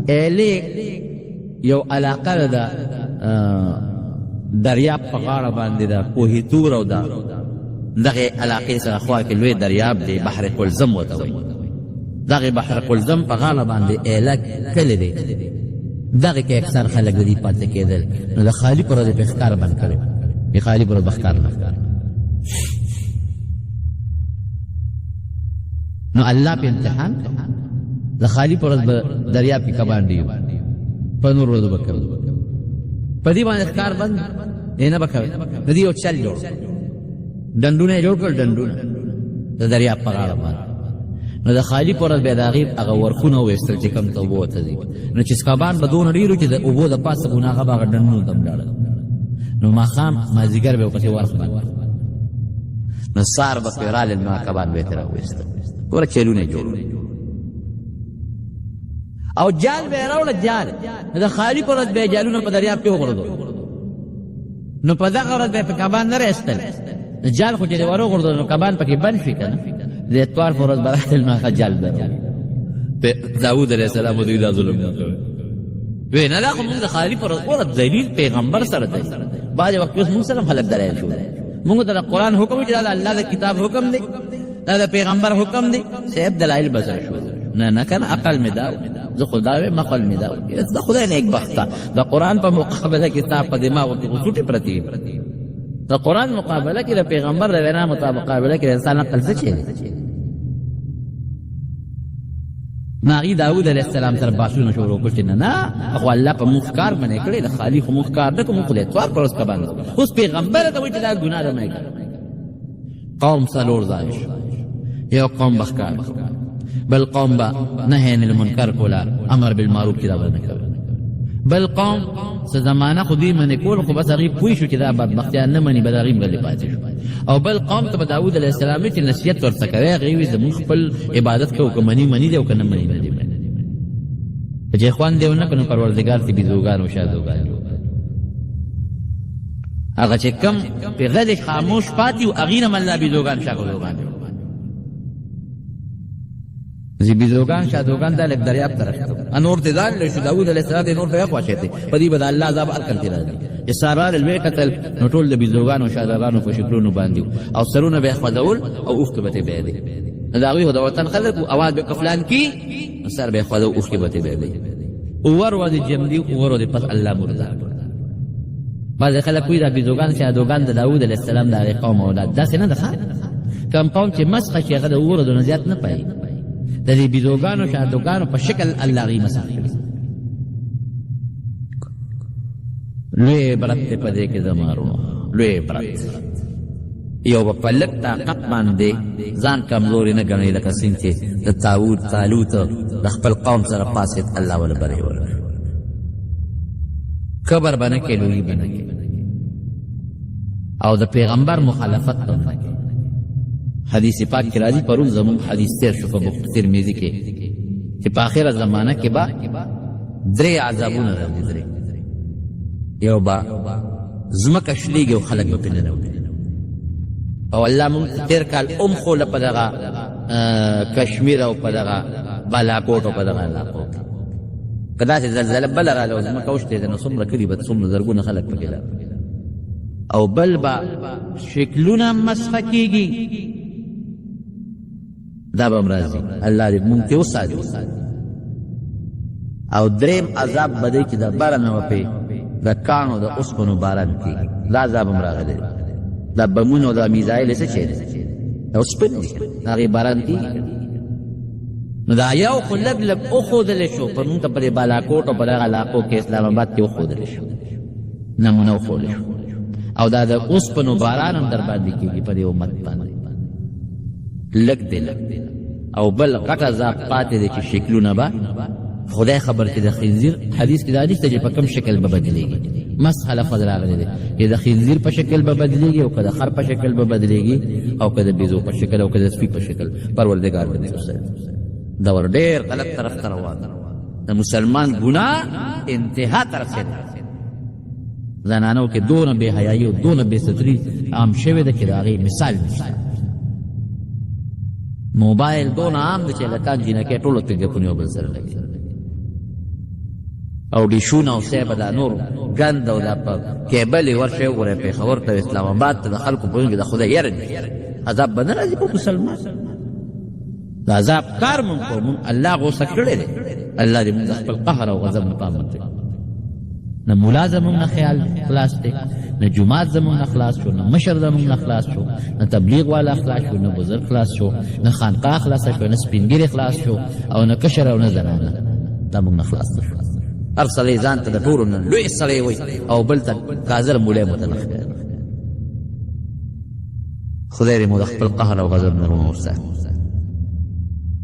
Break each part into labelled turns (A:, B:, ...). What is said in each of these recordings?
A: ایلی یو علاقه دا دریاب په غاړه باندې دا کوهی تور او دا دغه علاقې سره خوا کې لوی دریاب دی بحر قلزم ورته وایي دغه بحر قلزم په غاړه باندې ایله کلی دی دغه کې اکثر خلک د دې پاتې کېدل نو د خالي پر ورځ په ښکار بند کړی د خالي پر ورځ به ښکار نه نو الله په امتحان د خالي پر ورځ به دریاب کې کبان دی په نور ورځ به کوي په دې باندې ښکار بند نه به کوي د دې یو چل جوړ ډنډونه جوړ کړل ډنډونه د دریاب په غاړه باندې نو د خالي پر ورځ به د هغې هغه ورخونه وویستل چې کوم ته اوبه ورته ځي نو چې سکابان به دونه ډېر وو چې د اوبو د پاسه به نو هغه به هغه ډنډونو ته ولاړل نو ماښام مازدیګر به یې ورپسې ورخ باندې نو سار به پرې رالل نو هغه کبان به یې ترې راوویستل ګوره چیلونه جوړ او جال به یې راوړه جال نو د خالي پر ورځ به یې جالونه په دریاب کې وغورځول نو په دغه ورځ به یې په کبان نه رایستل جال خو چې دې وروغورځول نو کبان پکې بند شي که نه د اتوار پر ورځ به راتلل نو هغه جال به داود علیه السلام دوی دا ظلم نه کوي وی نه دا خو مونږ د خالي پر ورځ ګوره دلیل پیغمبر سره دی بعضې وخت اوس مونږ سره هم خلک دلایل شو مونږ ته د قرآن حکم چې دا د الله د کتاب حکم دی دا د پیغمبر حکم دی صاحب دلایل به سره شو نه نه که نه عقل مې دا زه خو دا وایم عقل مې دا د خدای نیک بخته د قرآن په مقابله کې ستا په دماغو کې خو څوټې پرتې دي د قرآن مقابله کې د پیغمبر د وینا مقابله کې د انسان عقل څه شی دی ناغي داود علیه السلام سره باسونه شروع کړ چې نه خو الله په موږ کار باندې کړی د خالي خو موږ کار نه کوو خو د اتوار پر ورځ کبان اوس پیغمبر ته وایي چې دا ګناه ده نه قوم څلور ځای یو قوم به ښکار بل قوم به نهی عن المنکر کولا امر بالمعروف کې دا به نه کوي بل قوم څه زمانه خو دوی منې کول خو بس هغوی پوه شو چې دا بدبختیان نه مني بد هغوی غلې پاتې شو او بل قوم ته به داود علیه السلام چې نصیحت ورته کوي هغې وي زموږ خپل عبادت کوو که مني دی او که نه مني نه دی چې خوند دی ونه که نو پروردګار ته بیزوګان او شادوګان هغه چې کم په غلې خاموش پاتې و هغې نه هم الله بیزوګان شاګردوګان زی بیزوگان شادوگان دا لک دریاب ترشتو انور تدال لشو داود علیہ السلام دے نور پہ اخواشیتے پدی بدا اللہ عذاب ارکلتی را دی یہ سارار الوی قتل نطول دا بیزوگان و شادوگان و فشکلون و باندیو او سرون بے اخوادول او اوخ کبتے بے دی داوی ہو دوتن خلق و آواز بے کفلان کی سر بے اخوادو اوخ کبتے بے دی اوور وادی جمدی اوور وادی پس اللہ مردا بعض خلق کوئی دا بیزوگان شادوگان دا داود علیہ السلام دا قوم اولاد دا سنه دخل کم قوم چې مسخ شي هغه د اوور دو نزیات نه پای د دې بیزوګانو شادوګانو په شکل الله غي مسخ لوی برت په دې کې زمارو لوی برت یو په لک طاقت باندې ځان کمزوري نه ګڼي لکه څنګه چې د طاووس طالوت د خپل قوم سره پاسید الله ول بری ور کبر باندې کې لوی باندې او د پیغمبر مخالفت نه حدیث پاک کې راځي پرون زمون حدیث تیر شو په ترمذی کې چې په اخره زمانہ کې با درې عذابونه راځي درې یو با زمکه شلیږي او خلک به پنه او الله مونږ تیر کال خو له پدغه کشمیر او پدغه بالاکوټ او پدغه علاقو کدا چې زلزلہ بل رااله زمکه وشته نو څومره کړي به څومره زرګونه خلک پکې او بل با شکلونه مسخ کیږي دا به مرضی الله دې مونږ ته وساتي او دریم عذاب بده چې د باران او په د کانو د اوسپنو باران کې دا عذاب راغلی دا بمونو د میزایل څه چي او سپن هغه باران کې نو دا یو خلک لب او خودل شو پر مونږ په بالاکوټ او په علاقو کې اسلام آباد کې خودل شو نمونه خودل شو او دا د اوسپنو باران هم در باندې کېږي په دې امت باندې لګ دی او بل غټه عذاب پاتې دی چې شکلونه به خدای خبر چې د خنزیر حدیث کې دا حدیث ته چې په کوم شکل به بدلېږي مسخ لفظ راغلی دی چې د خنزیر په شکل به بدلېږي او که د خر په شکل به بدلېږي او که د بیزو په شکل او که د سپي په شکل پروردګار به دا ور ډېر غلط طرف ته روان د مسلمان ګناه انتها ته رسېدلی زنانو کې دونه بے حیايي او دونه بے ستري عام شوی ده چې د هغې مثال نشته موبایل دونه عام ده چې هلکان جینکۍ ټولو ته ګپونه یو بل سره لګي او ډیشونه او سیبه دا نور ګند او دا په کیبل یې ورشئ وګورئ پېښور ته اسلام آباد ته د خلکو په کې د خدای یره دي عذاب به نه راځي په مسلمان د عذاب کار مونږ کوو مونږ الله غوسه کړی دی الله دې مونږ خپل قهر او غضب نه پامن کړي نه ملا زمونږ نه خیال خلاص دی نه جماعت زمونږ نه خلاص شو نه مشر زمونږ نه خلاص شو نه تبلیغ والا خلاص شو نه بزرگ خلاص شو نه خانقاه خلاص شو نه سپینګیری خلاص شو او نه کشر او نه زنانه دا مونږ نه خلاص شو هر سړی ځان ته د ټولو نه لوی سړی وایي او بل ته کاذر مولی مو ته نه ښکاري خدای دې مو د خپل قهر او غضب نه وساتي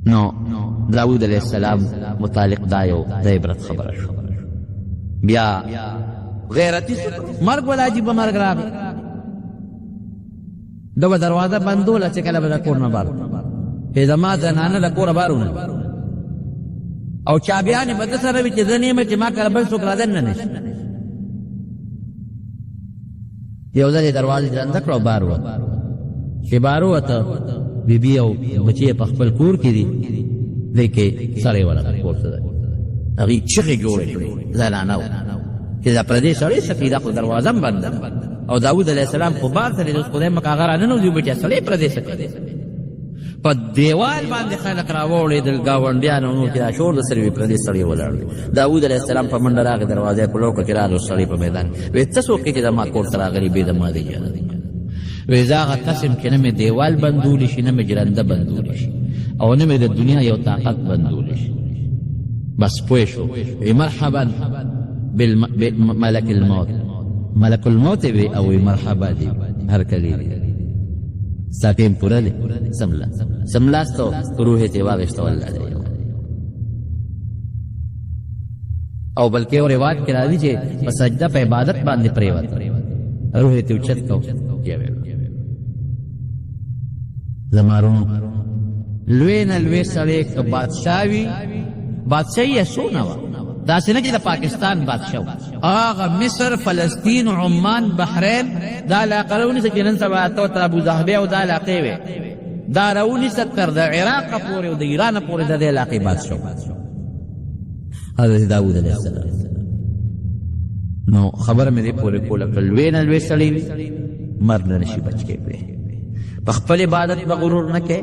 A: نو داود علیه السلام متعلق دا یو د عبرت خبره شو بیا غیرتی مرګ ولا عجیبه مرګ راغی د دروازه بندوله چې کله به د کور نه بار چې زما زنانه د کوره بارونه او چابیانې به د سره وي چې زه نه یم چې ما کله بل څوک رادننه نه شي یو ځل یې دروازې درنده کړه او بار ووت چې بار ووته بیبي او بچی په خپل کور کې دي دی کې سړی ورغی کور ته هغې چغې جوړې کړې زنانه وه چې دا پردی سړی سکي دا خو دروازه هم بنده او داود علیه السلام خو بار ته دی اوس خدای مکه هغه راننوځي بچی سړی پردی سکي په دیوال باندې خلک راوړېدل ګاونډیان او نور چې دا شور د سره وي پردی سړی ولاړ دی داود علیه السلام په منډه راغی دروازه یې په لوکه کې راغی سړی په میدان وایي ته څوک یې چې زما کور ته راغلي بې د ما دی اجازه دی وایي زه هغه قسم چې نه مې دیوال بندولی شي نه مې جرنده بندولی شي او نه مې د دنیا یو طاقت بندولی شي بس پوه شو مرحبا بملک الموت ملک الموت وی او مرحبا دی هر کلی دی ساکیم پورا دی سملاستو روح تی واغشتو اللہ دی او بلکہ اور روایت کرا دی چه سجدہ پہ عبادت باندې پریوت روح تی اچت کو زمارون لوین الوی سڑے که بادشاوی بادشاہی سونا وا دا سنه چې د پاکستان بادشاہ آغا مصر فلسطین عمان بحرین دا علاقه رونیسه چې نن سبا ته تر ابو ظهبی او دا علاقې وې دا رونیسه تر د عراق پورې او د ایران پورې د دې علاقې بادشاہ حضرت داود علیه السلام نو خبره مې دې پورې کوله کړل لوی نه لوی سړی مرګ نه نشي بچ کېدی په خپل عبادت به غرور نه کوې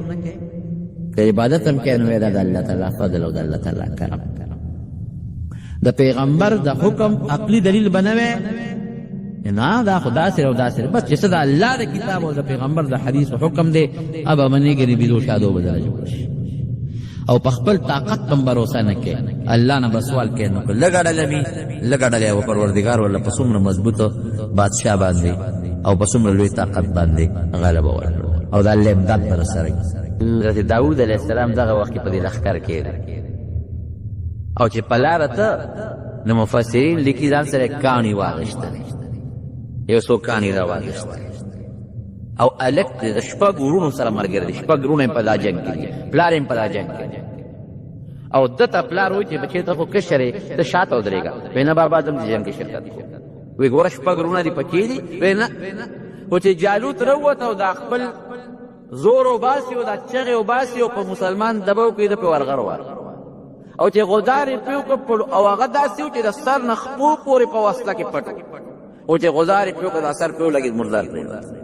A: که عبادت هم کوې نو دا د الله تعالی فضل او د الله تعالی کرم د پیغمبر د حکم عقلی دلیل بنوي نه دا خدا سره او دا سره بس چې دا الله د کتاب او د پیغمبر د حدیث او حکم دی ابا منی ګری بيدو شادو بدل جوړ شي او په خپل طاقت هم باور نه کوي الله نه بسوال کوي نو لګړل او پروردگار ولا پسومره مضبوطه بادشاہ باندې او پسومره لوی طاقت باندې غلبه ورکړي او د الله امداد پر سره حضرت داود علیه السلام دغه وخت په دې لخر کې او چې پلاره ته نو مفسرین لیکي ځان سره کانی واغشته یو څو کانی را واغشته او الک د شپږ ورونو سره مرګ دي شپږ ورونه په دا جنگ کې پلار یې په دا جنگ کې او دته پلار وایي چې بچی ته خو کشرې ته شاته ودرېږه وینا بابا دم دې جنگ کې شرکت وي ګوره شپږ ورونه دي پکې دي وینا او چې جالوت راوته او دا خپل زور او باسي او دا چغې او باسي او په مسلمان دباو کې د په ورغړ او چې غزارې پیو کپړو او هغه داسې و چې د سر نه خپو پورې په وسله کې پټ او چې غزارې پیو که د سر پیو لګېد مردار پرېږدي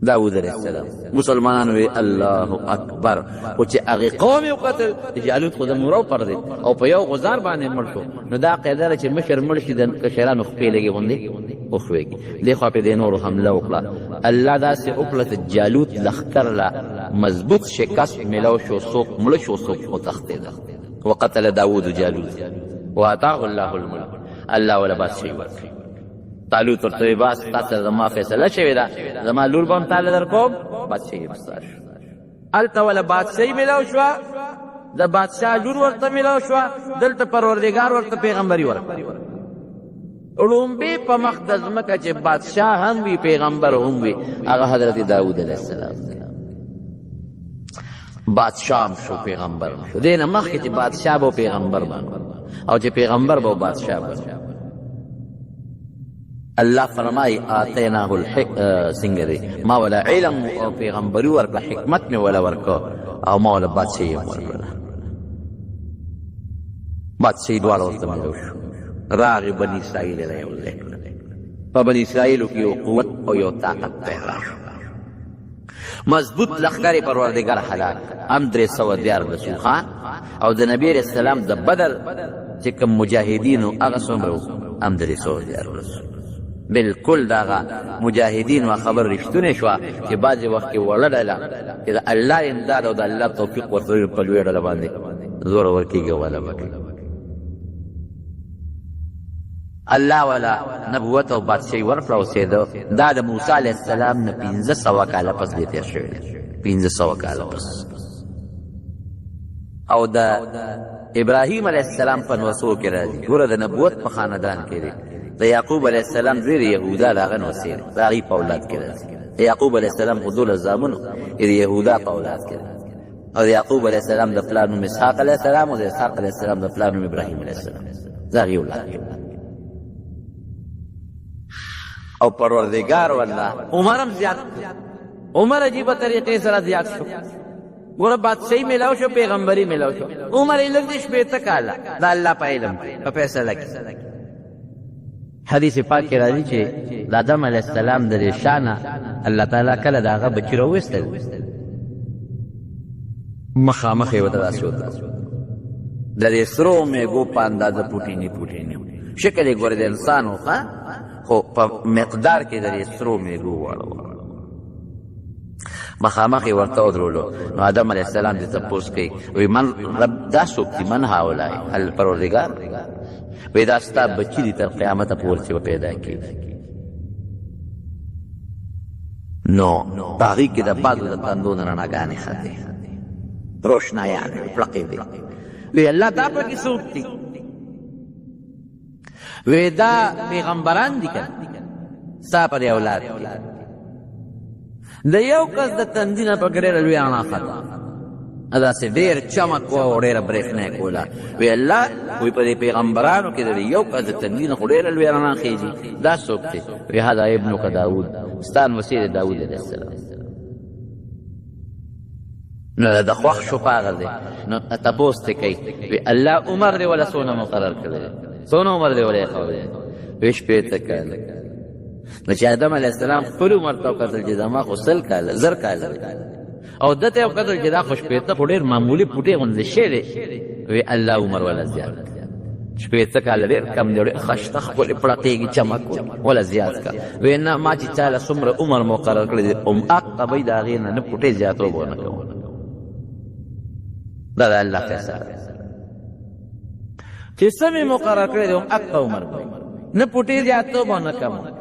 A: داود علیه السلام مسلمانان وی الله اکبر او چې هغې قوم یې وکتل جالوت خو د مرو پر دی او په یو غزار باندې مړ شو نو دا قاعده ده چې مشر مړ شي د کشرانو خپې لګې غوندې وښوېږي دې خوا پې دې نورو حمله وکړه الله داسې وکړه چې جالوت لښکر له مضبوط شکست میلاو شو څوک مړه شو څوک وتښتېده وقتل داود جالوت واتاه الله الملک الله ولا بادشاهي ورکړي طالوت ورته باس تاسو زما فیصله شوې ده زما لور به هم تعالی در کوم بادشاهي به ستا شو هلته ولا بادشاهي میلاو شوه د بادشاه لور ورته میلاو شوه دلته پروردګار ورته پیغمبري ورکړه ړومبې په مخ د ځمکه چې بادشاه هم وي پیغمبر هم وي هغه حضرت داود علیه السلام بادشاہ شو پیغمبر شو دینه مخکې چې بادشاہ به پیغمبر باندې او چې پیغمبر به بادشاہ باندې الله فرمای آتیناه څنګه دی ما ولا علم او پیغمبري ورکړه حکمت مې ولا ورکړه او ما ولا بادشاہي ورکړه بادشاہي دواړه ورته ملو شو راغی بني اسرائیل یې یو ځای کړل په بني اسرائیلو کې یو قوت او یو طاقت پیدا شو مضبوط لښکر یې پروردګار هلاک هم 314 خان او د نبی علیه السلام د بدر چې کوم مجاهدینو هغه څومره وو هم 314 بالکل داغه مجاهدین و خبر رښتونه شوه چې بعضې وخت کې وړه ډله چې د الله امداد او د الله توفیق ورته په لویه ډله باندې زور ورکېږي او غلبه کوي الله والا نبوت او بادشاهي ورکړه اوسېده دا د موسی علیه السلام نه 1500 کاله پس دی تېر شوی دی 1500 کاله پس او د ابراهیم علیه السلام په نوسو کې راځي ګوره د نبوت په خاندان کې دی د یعقوب علیه السلام زوی د یهودا د هغه نوسې د هغې په اولاد کې راځي د یعقوب علیه السلام خو 12 زامنو د یهودا په اولاد کې راځي او د یعقوب علیه السلام د پلار نوم اسحاق علیه السلام او د اسحاق علیه السلام د پلار نوم ابراهیم علیه السلام د هغې اولاد او پروردگار والله عمر هم زیات عمر عجیبه طریقې سره زیات شو ګوره بادشاهي میلاو شو پیغمبري میلاو شو عمر یې لږ دی 80 کاله د الله په علم په فیصله کې حدیث پاک کې راځي چې د آدم علیه السلام د دې شانه الله تعالی کله د هغه بچي راویستل مخامخ یې ورته داسې وته د دې سرو میږو په اندازه پوټینې شکل یې ګوره د انسان و خو په مقدار کې د دې سرو میږو واړه مخامخ یې ورته ودرولو نو آدم علیه السلام دې تپوس کوي وایي من رب دا څوک دي من هؤلاء الپروردګار وی دا ستا بچی دی تر قیامت پورې چې پیدا کېږي نو په هغې کې د بعضو د تندو نه رڼاګانې ختې روښنایانې پړقې دي وی الله دا پکې څوک دي وی دا پیغمبران دي که ستا پر اولاد کې د یو کس د تندي نه په ډېره لویه رڼا خته داسې ډېر چمک و او ډېره برېښنا یې کوله وی الله وی په دې پیغمبرانو کې د یو کس د تندي نه خو ډېره لویه رڼا خېږي دا څوک دی وی هذا ابنک داود ستا نوسی د داود علیه السلام نو د خوښ شو په هغه دی نو تپوس ترې کوي وی الله عمر دی ولا څونه مقرر کړی دی څونه عمر دی ولا یې ښودی وی 80 کاله نو چې آدم علیه السلام خپل عمر ته وکتل چې زما خو 100 کاله 1000 کاله او دته یو قدر چې دا خو 80 خو ډېر معمولي پوټې غوندې شی دی وی الله عمر ولا زیات 80 کاله ډېر کم دی خشته ښکلې پړقېږي چمک ولا زیات کا وی نه ما چې چاله څومره عمر مقرر کړی دی حق به د هغې نه پوټې زیاتوب ونه کوم دا د الله فیصله چې څه مې مقرر کړی دی حق عمر به نه پوټې زیاتوب ونه کوم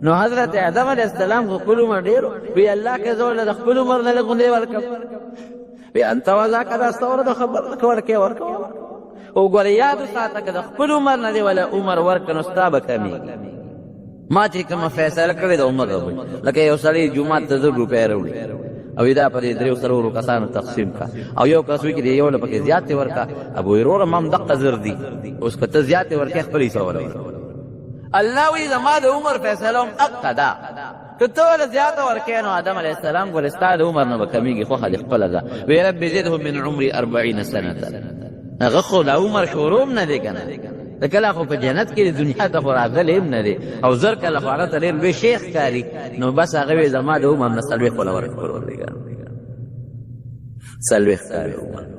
A: نو حضرت آدم علیه السلام خو خپل عمر ډېر وی الله که زه ورله د خپل عمر نه لږ غوندې ورکړم وی انت وذاک دا ستا ورته خبر ورکوه او ګوره یاد وساته که د خپل عمر نه دې ولا عمر ورکړه نو ستا به کمېږي ما چې کومه فیصله کړې د عمر لکه یو سړی جومات ته 1000 روپۍ راوړي او دا په دې 3 کسانو تقسیم کا او یو کس وی کې یو له پکې زیاتې ورکا ابو وروره مام دقه زر دي اوس که ته زیاتې ورکې خپل حصه ورکړه الله وی زما د عمر فیصله هم حق ده که ته ولې زیاته ورکې نو آدم علیه السلام ګوره ستا د عمر نه به کمېږي خوښه دې خپله ده وی رب زدهم من عمري 40 سنه هغه خو د عمر شروع هم نه دی که نه د کله خو په جنت کې د دنیا ته خو راغلی هم نه دی او زر کله خو هغه ته ډېر لوی شیخ ښکاري نو بس هغه وی زما د عمر نه 40 وله ورکړه پروردګار 40 کاله عمر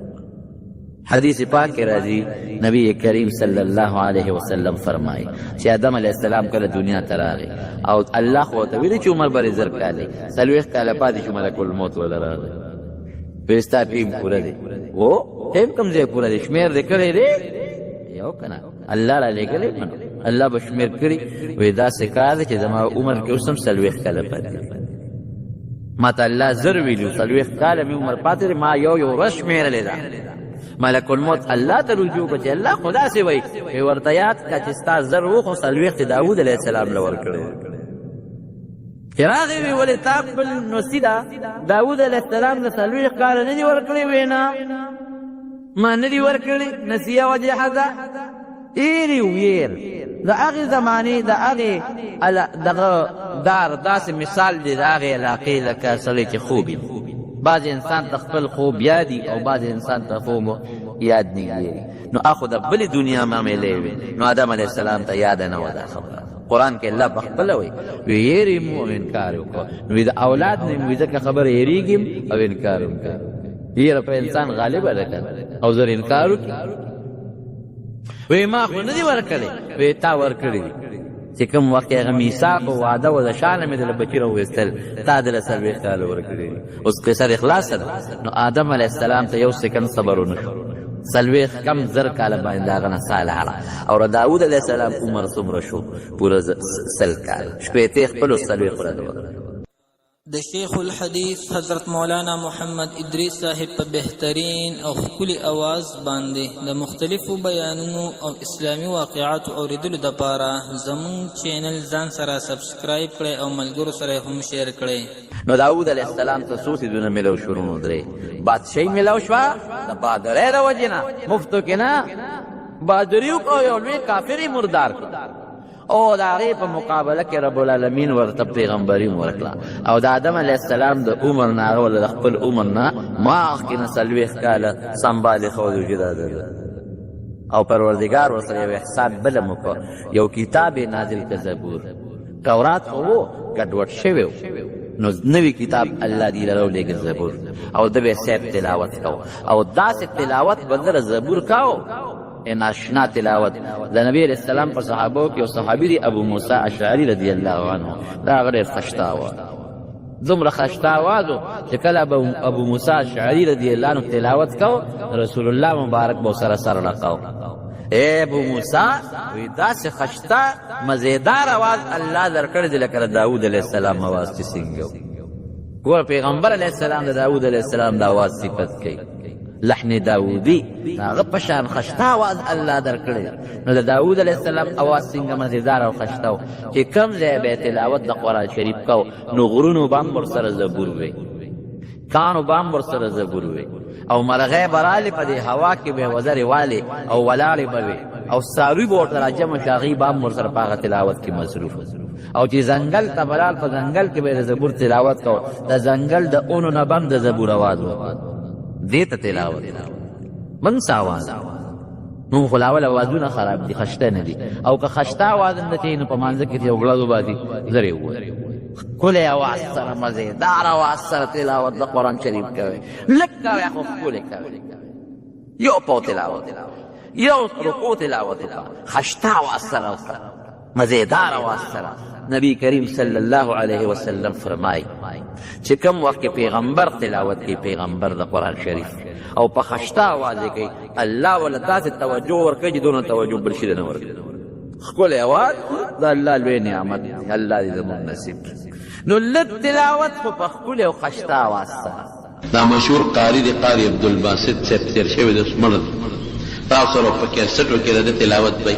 A: حدیث پاک کې راځي نبی کریم صلی الله علیه وسلم فرمایي چې آدم علیه السلام کله دنیا ته راغی او الله خو ورته ویلي چې عمر به 1000 کاله 40 کاله پاتې شو ملک الموت وله راغی وی ستا ټیم پوره دی و ټیم کوم ځای پوره دی شمېر دې کړی دی یو که نه الله را لېږلی منو الله به شمېر کړي وی داسې کار دی چې زما عمر کې اوس هم 40 کاله پاتې ما ته الله زر ویلي 40 کاله مې عمر پاتې دی ما یو ورځ شمېرلې ده ملک الموت الله ته رجوع کړه چې الله خدا سي وایي ورته یاد کړه چې ستا زر و خو 40 داود علیه السلام له ورکړی چې راغی وی ولې تا خپل نوسي ده داود علیه السلام له 40 کاله نه دي ورکړی وی نه ما نه دي ورکړی نسیه وجه ده ایری ویر د هغې زمانې د هغې دغه دار داسې مثال دی د هغې علاقې لکه سړی چې خوب بعض انسان ته خپل خوب یادي او بعض انسان ته خوب یاد نه کېږي نو اخو د بلې دنیا معاملې وي نو آدم علیه السلام ته یاد نه وه دا خبره قرآن کې الله پخپله وایي وی یېرې مو او انکار یې وکړه نو د اولاد نه مې ځکه خبره یېرېږم او انکار هم کوم یېره په انسان غالبه ده که او زر انکار وکړي وی ما خو نه دي ورکړی وی تا ورکړي دي چې کوم وخت هغه میثاق او وعده و د شانه مې دله بچي راوویستل تا دله 40 کاله ورکړي اوس قصه د اخلاص ده نو آدم علیه السلام ته یو سکند صبر ونه شو 40 کم زر کاله باندې د هغه نه ساه لاړه او د داود علیه السلام عمر څومره شو پوره 100 کاله شپېتې خپلو 40 ورځې وکړه
B: د شیخ الحدیث حضرت مولانا محمد ادریس صاحب په بهترین او ښکلي اواز باندې د مختلفو بیانونو او اسلامي واقعاتو اوریدلو دپاره زموږ چینل ځان سره سبسکرایب کړئ او ملګرو سره یې هم شیر کړئ
A: نو داود علیه السلام ته څو څیزونه میلاو شروع نو درې بادشاهي میلاو شوه د بهادرۍ د وجې نه مفتو کې نه بهادري وکړو یو لوی کافر یې مردار کړو او د هغې په مقابله کې رب العالمین ورته پیغمبري ورکړه او د آدم علیه السلام د عمر نه هغه ورله د خپل عمر نه مخکې نه 40 کاله سنبالې ښودو چې دا ده او پروردګار ورسره یو احسان بله م وکړ یو کتاب یې نازل کړه زبور تورات خو و ګډوډ شوی و نو نوی کتاب الله دې له راولېږه زبور او ده به صاحب تلاوت کو او داسې تلاوت به ده زبور کو ناشنا تلاوت د نبی علیہ السلام پر صحابو کې او صحابي دی ابو موسی اشعری رضی الله عنه دا هغه ډېر خشته و دومره خشته اواز و چې کله ابو موسی اشعری رضی الله عنه تلاوت کو رسول الله مبارک به سره سر لقاو اے ابو موسی وی داسې خشته مزیدار اواز الله درکړی دی لکه داود علیہ السلام اواز چې څنګه ګوره پیغمبر علیہ السلام د داود علیہ السلام د اواز صفت کوي لحن داودی هغه په شان خشته اواز الله درکړی نو د داود علیه السلام اواز څنګه مزیدار او خشته و چې کوم ځای به تلاوت د قرآن شریف کو نو غرونو به هم ورسره زبور وی کانو به هم ورسره زبور وی او مرغۍ به رالې په دې هوا کې به وزرې والې او ولاړې به وې او څاروي به ورته راجمع شي هغوی به هم ورسره په هغه تلاوت کې مصروف او چې ځنګل ته به لال په ځنګل کې به د زبور تلاوت کو د ځنګل د اونو نه به هم د زبور اواز و دیتا تلاوت من ساواز نو خلاول اوازونه خراب دي خشته نه دي او که خشته اواز نه دی نو په مانځ کې یو غلط وبادي زری و کله اواز سره مزیدار اواز سره تلاوت د قرآن شریف کوي لکه خو کله کوي یو په تلاوت یو رکوع تلاوت خشته اواز سره مزیدار اواز سره نبی کریم صلی الله علیه وسلم فرمای چې کوم وخت پیغمبر تلاوت کوي پیغمبر د قرآن شریف او په خشته اواز کوي الله ول تاسو توجه ورکړي چې دونه توجه بل شي نه ورکړي خپل اواز د الله لوی نعمت الله دې زموږ نصیب نو لږ تلاوت په خپل او خشته اواز سره
C: دا مشهور قاری دی قاری عبدالباسط صاحب تیر شوی د سمرد تاسو سره په کیسټو کې د تلاوت وای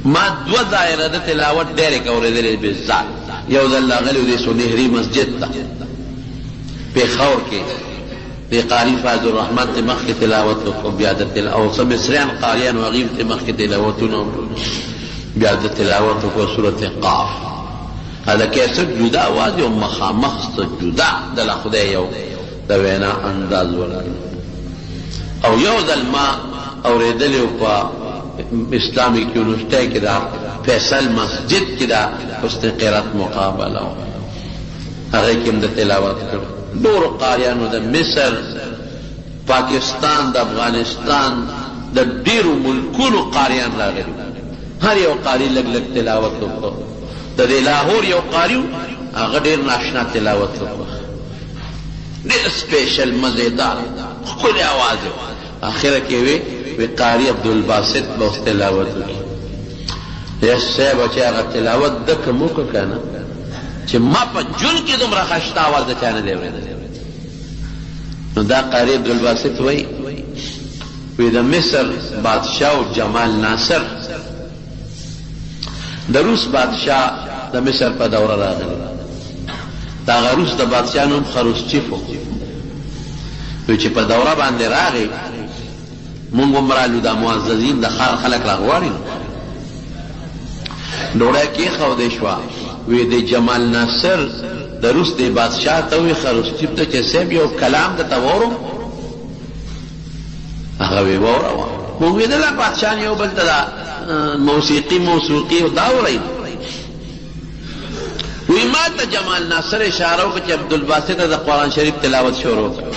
C: ما دو دائره د تلاوت ډېرې اورېدلې به ځان یو ځل راغلی د سنهري مسجد ته پېښور کې د قاری فاضل الرحمن ته مخکې تلاوت وکړو بیا د او څه مصریان قاریان او غیب ته مخکې تلاوتونه بیا د تلاوت وکړو سورته قاف هذا کیسټ جدا आवाज او مخامخ جدا د خدای یو د وینا انداز ولري او یو ځل ما اورېدلې په اسلامی یونیورسٹی کې دا فیصل مسجد کې دا حسن قرات مقابله هغه کې د تلاوت کړو نور قاریانو د مصر پاکستان د افغانستان د ډیرو ملکونو قاریان راغلي هر یو قاری لګ لګ تلاوت وکړو د لاهور یو قاری هغه ډیر ناشنا تلاوت وکړو ډیر سپیشل مزیدار خپل आवाज اخره کې وی قاری عبدالباسط بہت تلاوت کی یس صاحب چې هغه تلاوت د کوم کنه چې ما په جون کې دومره خشته आवाज د چانه دی نو دا قاری عبدالباسط وای د مصر بادشاہ جمال ناصر د روس بادشاہ د مصر په دوره راغلی دا روس د بادشاہ نوم خروشچیف و چې په دوره باندې راغی مونږ مرالو د معززین د خلک راغواړي ډوړی کېښودی شوه وی د جمال ناصر د روس د بادشاه ته وی خروشچیف ته چې صاحب یو کلام درته واورم هغه وی واوروه مونږ ویدله بادشاهان یو بل ته دا موسیقي دا اورئ وی ما ته جمال ناصر اشاره وکړه چې عبدالباسط د قرآن شریف تلاوت شروع کړه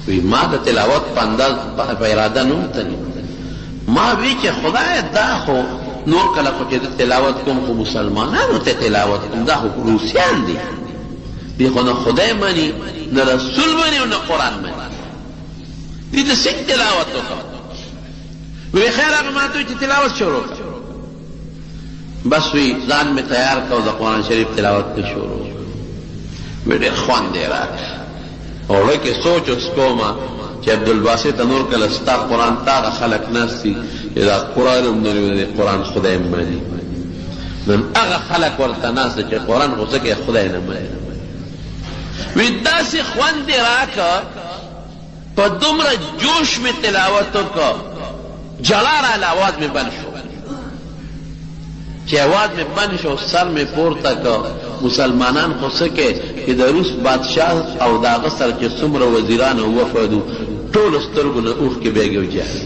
C: وی ما د تلاوت په انداز په اراده نه وتلی ما وی چې خدای دا خو نور کله خو چې تلاوت کوم خو مسلمانانو ته تلاوت کوم دا خو روسیان دي دی خو نه خدای مني نه رسول مني او نه قرآن مني دې ته څنګه تلاوت وکړه وی خیر هغه ما ته چې تلاوت شروع کړه بس وی ځان میں تیار کو د قرآن شریف تلاوت کې شروع مې ډېر خوند یې راکړ اوړه کې سوچ اوس کومه چې عبدالباسط نور کله ستا قرآن تا خلک ناست دي دا قرآن هم نه قرآن خدای مني نن هغه خلک ورته ناست چې قرآن خو ځکه خدای نه مني وی داسې خوند یې راکړ په دومره جوش مې تلاوت وکړ جلا راله آواز مې بند شو چې آواز مې بند شو سر مې پورته کړ مسلمانان خو څه کې چې د روس بادشاه او د هغه سره چې څومره وزیران او وفد ټولو سترګو نه اوښکې بیګې وجاهي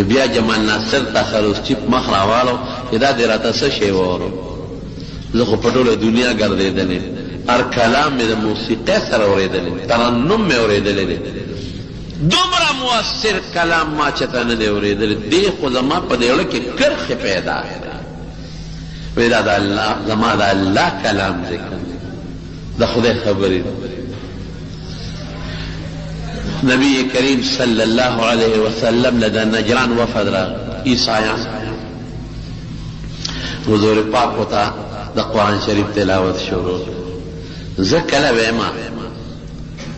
C: بیا جمال ناصر ته خروشچیپ مخ راواړو چې دا دې راته څه شی وورو زه خو په ټوله دنیا ګرځېدلی هر کلام مې د موسیقۍ سره اورېدلی ترنم مې اورېدلی دی دومره مؤثر کلام ما چته نه دی اورېدلی دی خو زما په دې زړه کې کرښې پیدا وی دا د الله زما د الله کلام دی د خدای خبرې نبی کریم صلی الله علیه وسلم لدى نجران وفد را عیسایان حضور پاک وتا د قرآن شریف تلاوت شروع زه کله ویما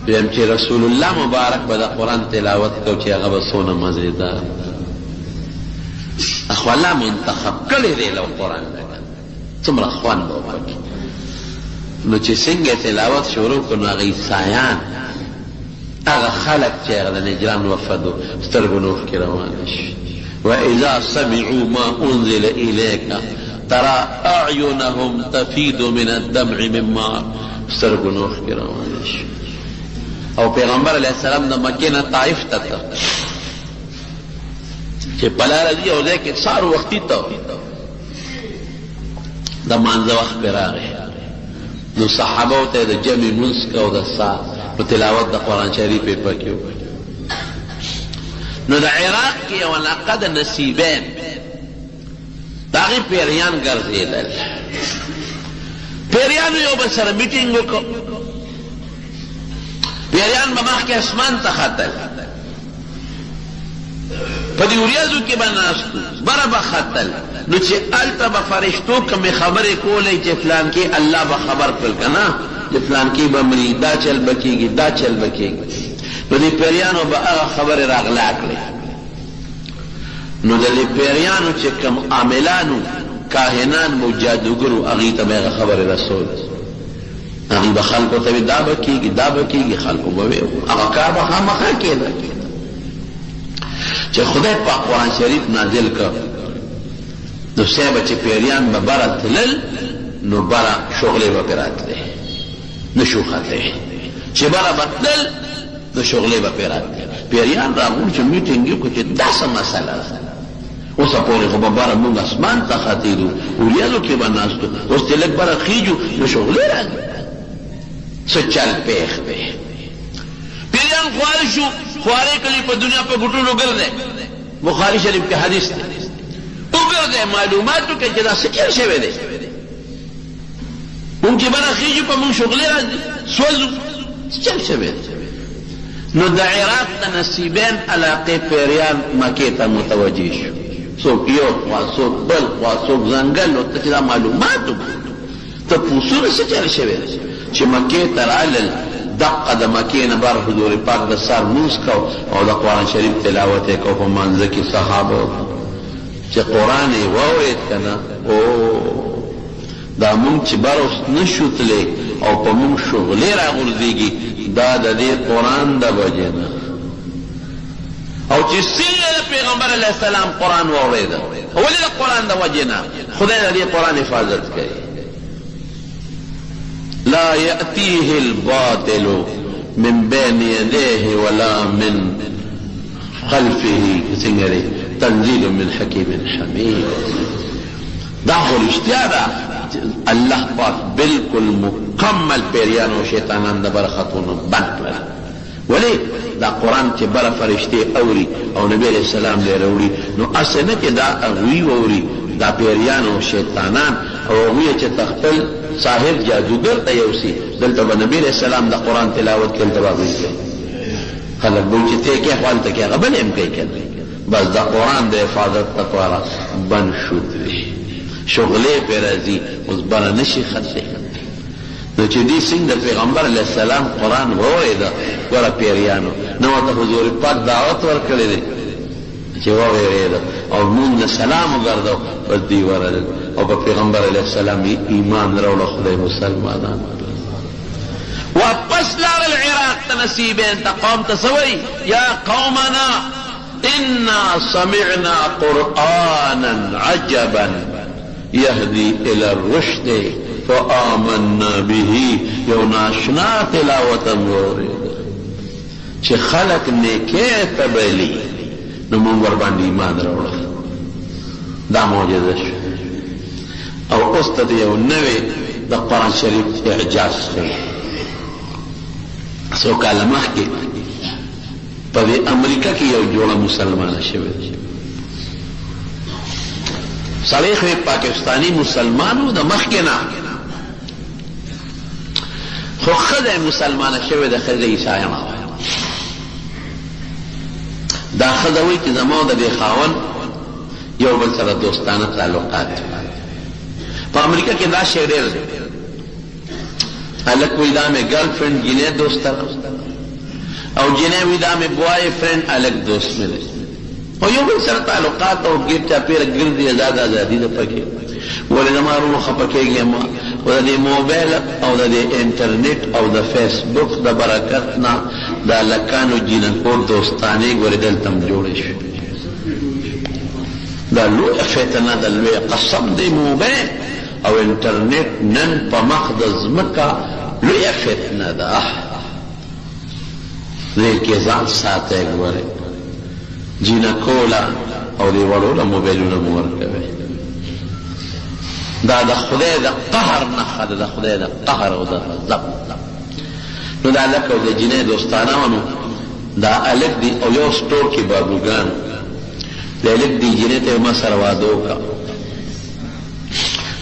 C: ویم چې رسول الله مبارک به د قرآن تلاوت کو چې هغه به څونه مزېدار اخو الله منتخب کړی دی له قرآن څومره خوند به وکړي نو چې څنګه تلاوت شروع کړو نو هغه عیسایان هغه خلق چې هغه د نجران وفدو سترګو نه اوښکې روانې شي واذا سمعوا ما انزل الیک ترى اعینهم تفیض من الدمع مما سترګو نه اوښکې روانې شي او پیغمبر علیه السلام د مکې نه طائف ته ته چې په لاره ځي او ځای کې سهار وختي ته د مانځه وخت پرې راغی نو صحابو ته د جمع منځ کو د ساه په تلاوت د قرآن شریف یې پکې وکړي نو د عراق کې یو علاقه د نصیبین د هغې پیریان ګرځېدل پیریانو یو بل سره میټینګ وکړ پیریان به مخکې اسمان ته ختل په دې وریځو کې به ناستو بره به ختل نو چې هلته به فرشتو کومې خبرې کولې چې فلان کې الله به خبر کړل که نه چې فلان کې به مري دا چل به کېږي دا چل به کېږي نو دې پیریانو به هغه خبرې راغلا کړې نو د دې پیریانو چې کوم عاملانو کاهنان مو جادوګرو هغې ته به هغه خبرې رسول هغې به خلکو ته وي دا به کېږي دا به کېږي خلکو به وي هغه کار به خامخا کېده چې خدای پاک قرآن شریف نازل کړ نو صاحبه چې پیریان به بره تلل نو بره شغلې به پرې راتلې نه شو ختلی چې بره به تلل نو شغلې به پرې راتلې پیریان راغونډ چې میټینګ یې وکړو چې دا څه مسله ده اوسه پورې خو به بره مونږ اسمان ته ختېدو وریځو کې به ناستو اوس چې لږ بره خیجو نو شغلې راځي څه چل پیښ دی پیریان خوار شو خوارې کلي په دنیا په ګوټونو ګرځي بخاري شریف کې حدیث دی وګرځئ معلومات وکړئ چې دا څه چل شوی دی مونږ چې بره خیجو په مونږ شغلې راځي سوځو څه چل شوی دی نو د عراق د نصیبین علاقې پیریان مکې ته متوجه شو څوک یو خوا څوک بل خوا څوک ځنګل ورته چې دا معلومات وکړو ته پوسونه څه چل شوی دی چې مکې ته رالل دقه د مکې نه بر حضور پاک د سر مونځ کو او د قرآن شریف تلاوت یې کو په منځه کې صحابه چې قرآن یې واورېد که نه او دا مونږ چې بر اوس نه شو تللی او په مونږ شغلې راغورځېږي دا د دې قرآن د وجې نه او چې څنګه د پیغمبر علیه السلام قرآن واورېده ولې د قرآن د وجې نه خدای د دې قرآن حفاظت کوي لا يأتيه الباطل من بين يديه ولا من خلفه سنگره تنزيل من حكيم حميد. دا خو رشتیا دا الله پاک بالکل مکمل پیریان و شیطانان دا برخطونو بند کړل. ولی دا قرآن چې بره فرشتې اوري او نبی علیہ السلام دی راوړي نو اصل نه چې دا هغوی واوري دا پیریان او شیطانان او هغوی چې تخپل صاحب جادوګر ته یوسي دلته به نبی علیہ السلام د قرآن تلاوت کې دلته به هغوی کوي. خلک به چې ته کې هلته کې هغه بل هم کوي کنه. بس دا قرآن د حفاظت لپاره بند شود وي شغلې پې راځي اوس بره نشي ختلی. نو چې دې څنګه د پیغمبر علیه السلام قرآن واورېده ګوره پیریانو نو ورته حضور پاک دعوت ورکړی دی چې واورېده او مونږ نه سلام وګرځو بس دوی ورغلل او په پیغمبر علیه السلام ایمان راوړه خدای مسلمانان واپس لاړل عراق ته نصیبین ته قوم ته څه وایي یا قومنا انا سمعنا قرآنا عجبا يهدي الى الرشد فآمنا به یو ناشنا تلاوت مورد چې خلق نیکه تبلی نو مونږ ور باندې ایمان راوړل. دا معجزه شو او اوس ته یو نوی د قرآن شریف اعجاز شوی. څو کاله مخکې په امریکا کې یو جوړه مسلمانه شوې سړی خو پاکستانی مسلمانو د مخکې نه خو ښځه مسلمانه شوې ده ښځه عیسایانه دا ښځه وایي چې زما د دې خاوند یو بل سره دوستانه تعلقات په امریکا کې دا شی ډېر دی. هلک وایي دا مې ګرل فرینډ جینۍ دوست او جینۍ وایي دا مې بوای فرینډ هلک دوست مې دی او یو بل سره تعلقات او ګیر چاپېره ګرځي ازادي ده پکې. ولې زما وروڼو خفه کېږي ما او د دې موبایل او د دې انټرنیټ او د فیسبوک د برکت نه د هلکانو جینکو دوستانې ګورې دلته هم جوړې شوې. دا لویه فتنه ده لویه قسم دی موبایل او انټرنیټ نن په مخ د ځمکه لویه فتنه ده. دې کې ځان ساتئ ګورئ جینکو له او دې وړو له موبایلونه مو ورکوئ. دا د خدای د قهر نښه ده د خدای د قهر او د غضب. نو دا هلک او د جینۍ دوستانه وه نو دا هلک دی او یو سټور کې بابوګان د هلک دی جینۍ ته ما سره واده وکړه.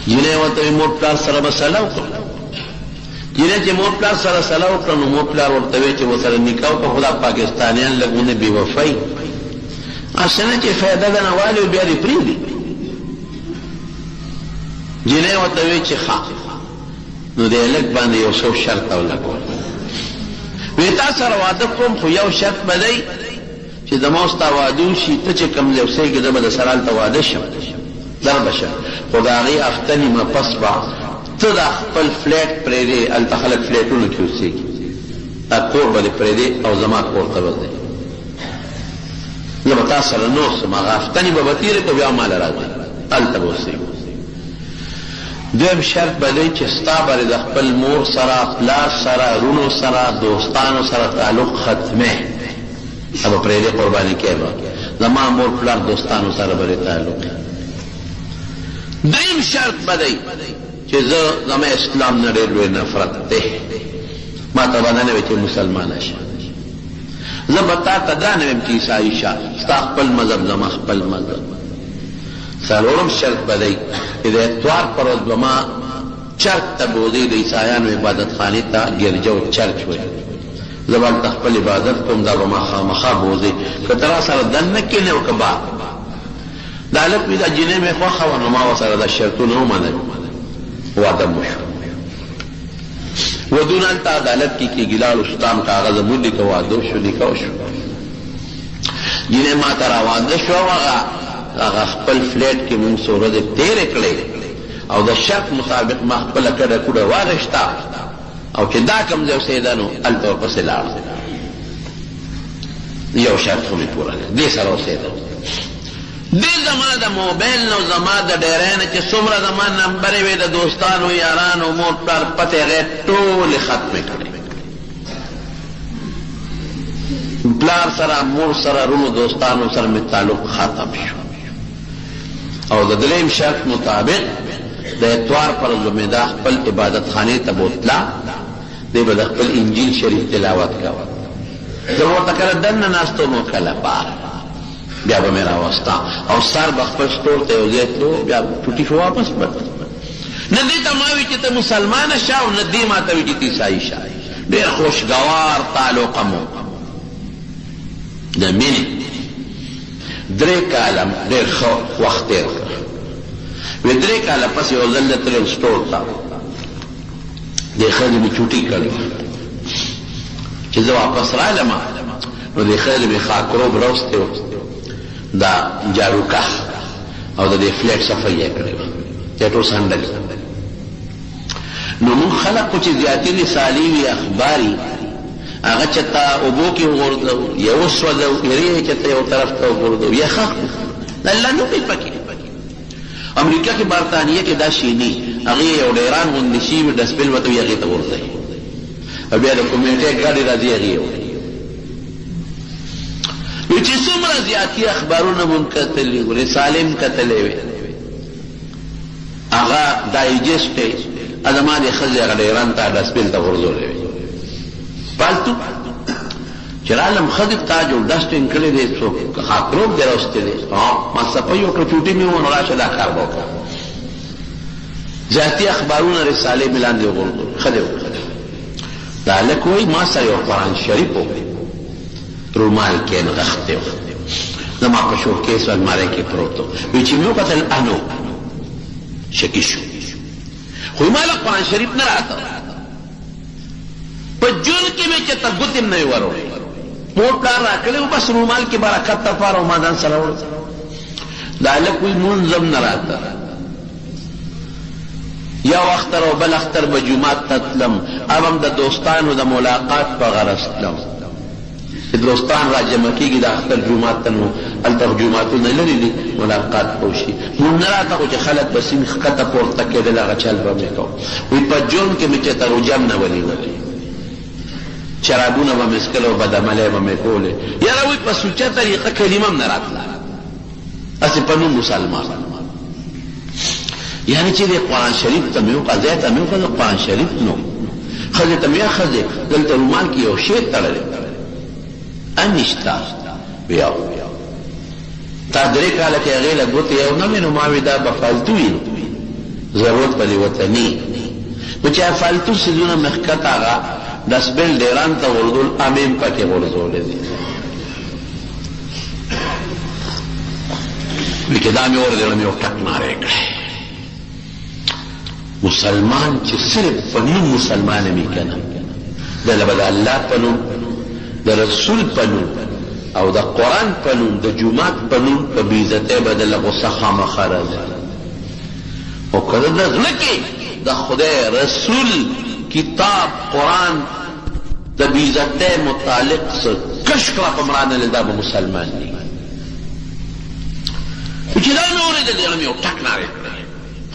C: جینۍ ورته وایي مور پلار سره به سله وکړه. جینۍ چې مور پلار سره سله وکړه نو مور پلار ورته وایي چې ورسره نکاح وکړه خو دا پاکستانیان لږونه بې وفۍ اسنه چې فایده ده نه والي بیا دې پرېږدي. جینۍ ورته وایي چې ښه نو د هلک باندې یو څو شرط ولګول. وایي تا سره واده کوم خو یو شرط به دی چې زما ستا واده وشي ته چې کوم ځای اوسېږې زه به د سره هلته واده شم در به شم خو د هغې هفته نیمه پس به ته دا خپل فلیټ پرېږدې هلته خلک فلیټونو کې اوسېږي دا کور به دې پرېږدې او زما کور ته به ځې زه به تا سره نه اوسم هغه هفته نیمه به تېرې کړو بیا ماله راځې هلته به اوسېږو. دویم شرط به دی چې ستا به د خپل مور سره پلار سره رونو سره دوستانو سره تعلق ختمې ته به پرېږدې قرباني کې به زما مور پلار دوستانو سره به دې تعلق. دریم شرط به دی چې زه زما اسلام نه ډېر لوی نفرت دی ما ته به نه وي چې مسلمانه شه. زه به تا ته دا نه ویم چې عیسایي شه ستا خپل مذهب زما خپل مذهب. څلورم شرط به دی چې د اتوار پر ورځ به ما چرچ ته بوځې د عیسایانو عبادت خانې ته ګرجه و چرچ وایي زه به هلته خپل عبادت کوم دا به ما خامخا بوځې که ته را سره دننه کښېنې او که بار. دا هلک وایي دا جینۍ مې خوښه وه نو ما ورسره دا شرطونه ومنل واده مو شو. ودونه هلته عدالت کې کېږي لاړو ستام کاغذ مو لیکه واده شو نکاح شو. جینۍ ما ته را واده شو هغه خپل فلیټ کې مونږ څو ورځې تېرې کړې او د شرط مطابق ما خپله کډه کوډه واغېسته او چې دا کوم ځای اوسېده نو هلته ورپسې لاړ یو شرط خو مې پوره کړ دې سره اوسېده. دې زما د موبایل نو زما د ډیری نه چې څومره زما نمبرې وې د دوستانو یارانو مور پلار پتې هغې ټولې ختمې کړې. پلار سره مور سره رونو دوستانو سره می تعلق ختم شو او د دریم شرط مطابق د اتوار پر زمیده خپل عبادت خانه ته بوتلا دی به د خپل انجیل شریف تلاوت کاوه زه ورته کله دننه ناستو نو کله بار بیا به مې راوستا او سر به خپل سټور ته یو ځای تلو بیا ټوټي شو واپس به نه دې ته ما وي چې ته مسلمانه شه او نه دې ما ته وي چې ته عیسایي شه ډېر خوشګوار تعلق مو د مینې 3 کاله ډېر ښه وخت تېر کړ وی 3 کاله پس یو ځل تلل سټور ته دې ښځې مې چوټي کړې چې زه واپس رالم نو دې ښځې مې خاکروب راوستی و دا جاروکه او د دې فلیټ صفایي یې کړې وه دا ټول سنډلې نو مونږ خلق خو چې زیاتې رسالې وي اخباري هغه چېرته اوبو کې وغورځوو یا وسوځوو هیرې یې چېرته یو طرف ته وغورځوو یا ښخ د الله نوم یې پکې امریکا کې برطانیه کې دا شی نه هغې یو ډیران غوندې شي وي ډسبل ورته وي هغې ته غورځوي او بیا د کمیټې ګاډې راځي هغې یې وړي نو چې څومره زیاتې اخبارونه مو کتلي وو رسالې م کتلې وې هغه ډایجسټ یې زما دې ښځې هغه ډیران ته ډسبل ته غورځولی وې پالتو چې رالم ښځې تا جوړ ډسټینګ کړی دی څوک خاکروب دې راوستی دی ما صفایي وکړه چوټي مې ووه نو راشه دا کار به وکړه زیاتې اخبارونه رسالې مې لاندې وغورځول ښځې وکړه دا هلک وایي ما سره یو قرآن شریف و رومال کې نغښتی و زما په شوکیس المارۍ کې پروت و وایي چې مې وکتل انو شکي شو خو ما له قرآن شریف نه راته په جون کې مې چې ته ګوتې م نه وې وروړې مور پلار راکړی و بس رومال کې برکت دپاره و ما ځان سره وړه دا هلک وایي مونځ هم نه راته یو اختر او بل اختر به جومات ته تلم اب هم د دوستانو د ملاقات په غرض تلم چې دوستان را جمع کېږي د اختر جومات ته نو هلته جوماتونه لرې دي ملاقات به وشي مونځ نه راته خو چې خلک به سیند ښکته پورته کېدل هغه چل به مې کوم وایي په جون کې مې چې ته روجه هم نه ونیولې شرابونه به مې څکل او بدعملۍ به مې کولې یاره وایي په سوچه طریقه کلمه هم نه راتله هسې په نوم مسلمان یعنی چې د قرآن شریف ته مې وکړه ځای ته مې وکړه د قرآن شریف نو ښځې ته مې یا ښځې دلته رومال کې یو شی تړلی انشته بیا تا 3 کاله کې هغې له ګوتې یو نه وي نو ما وي دا به فالتو وي ضرورت به دې ورته نه نو چې فالتو څیزونه مې ښکته هغه ډسبل ډیران ته غورځول امې م پکې غورځولی دي وایي چې دا مې ورځېړه مې یو ټک نارې کړی مسلمان چې صرف په نوم مسلمان وي که نه دله به د الله په نوم د رسول په نوم او د قرآن په نوم د جومات په نوم په بېعزتۍ به دله غصه خامخا راځي او که د زړه کې د خدای رسول کتاب قرآن د بېعزتۍ متعلق څه کش کړه په مرانه دا به مسلمان دي چې دا مې اورېدل یاره مې یو ټک نارې کړی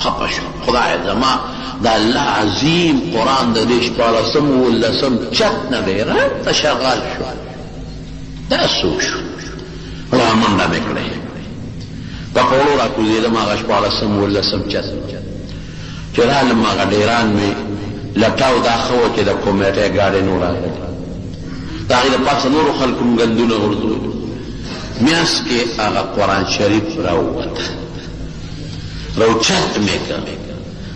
C: خفه شو خدای زما د الله عظیم قرآن د دې 14 چت نه دی راته شغال شو دا څوک شو را منډه مې کړې په کولو را کوزېدم هغه 14 چت چې رالم هغه ډیران مې لټاو دا ښه وه چې د کمیټۍ ګاډۍ نور راغلې د هغې د پاسه نورو خلکو م ګندونه غورځولي میاس کې هغه قرآن شریف راووته روچت مې که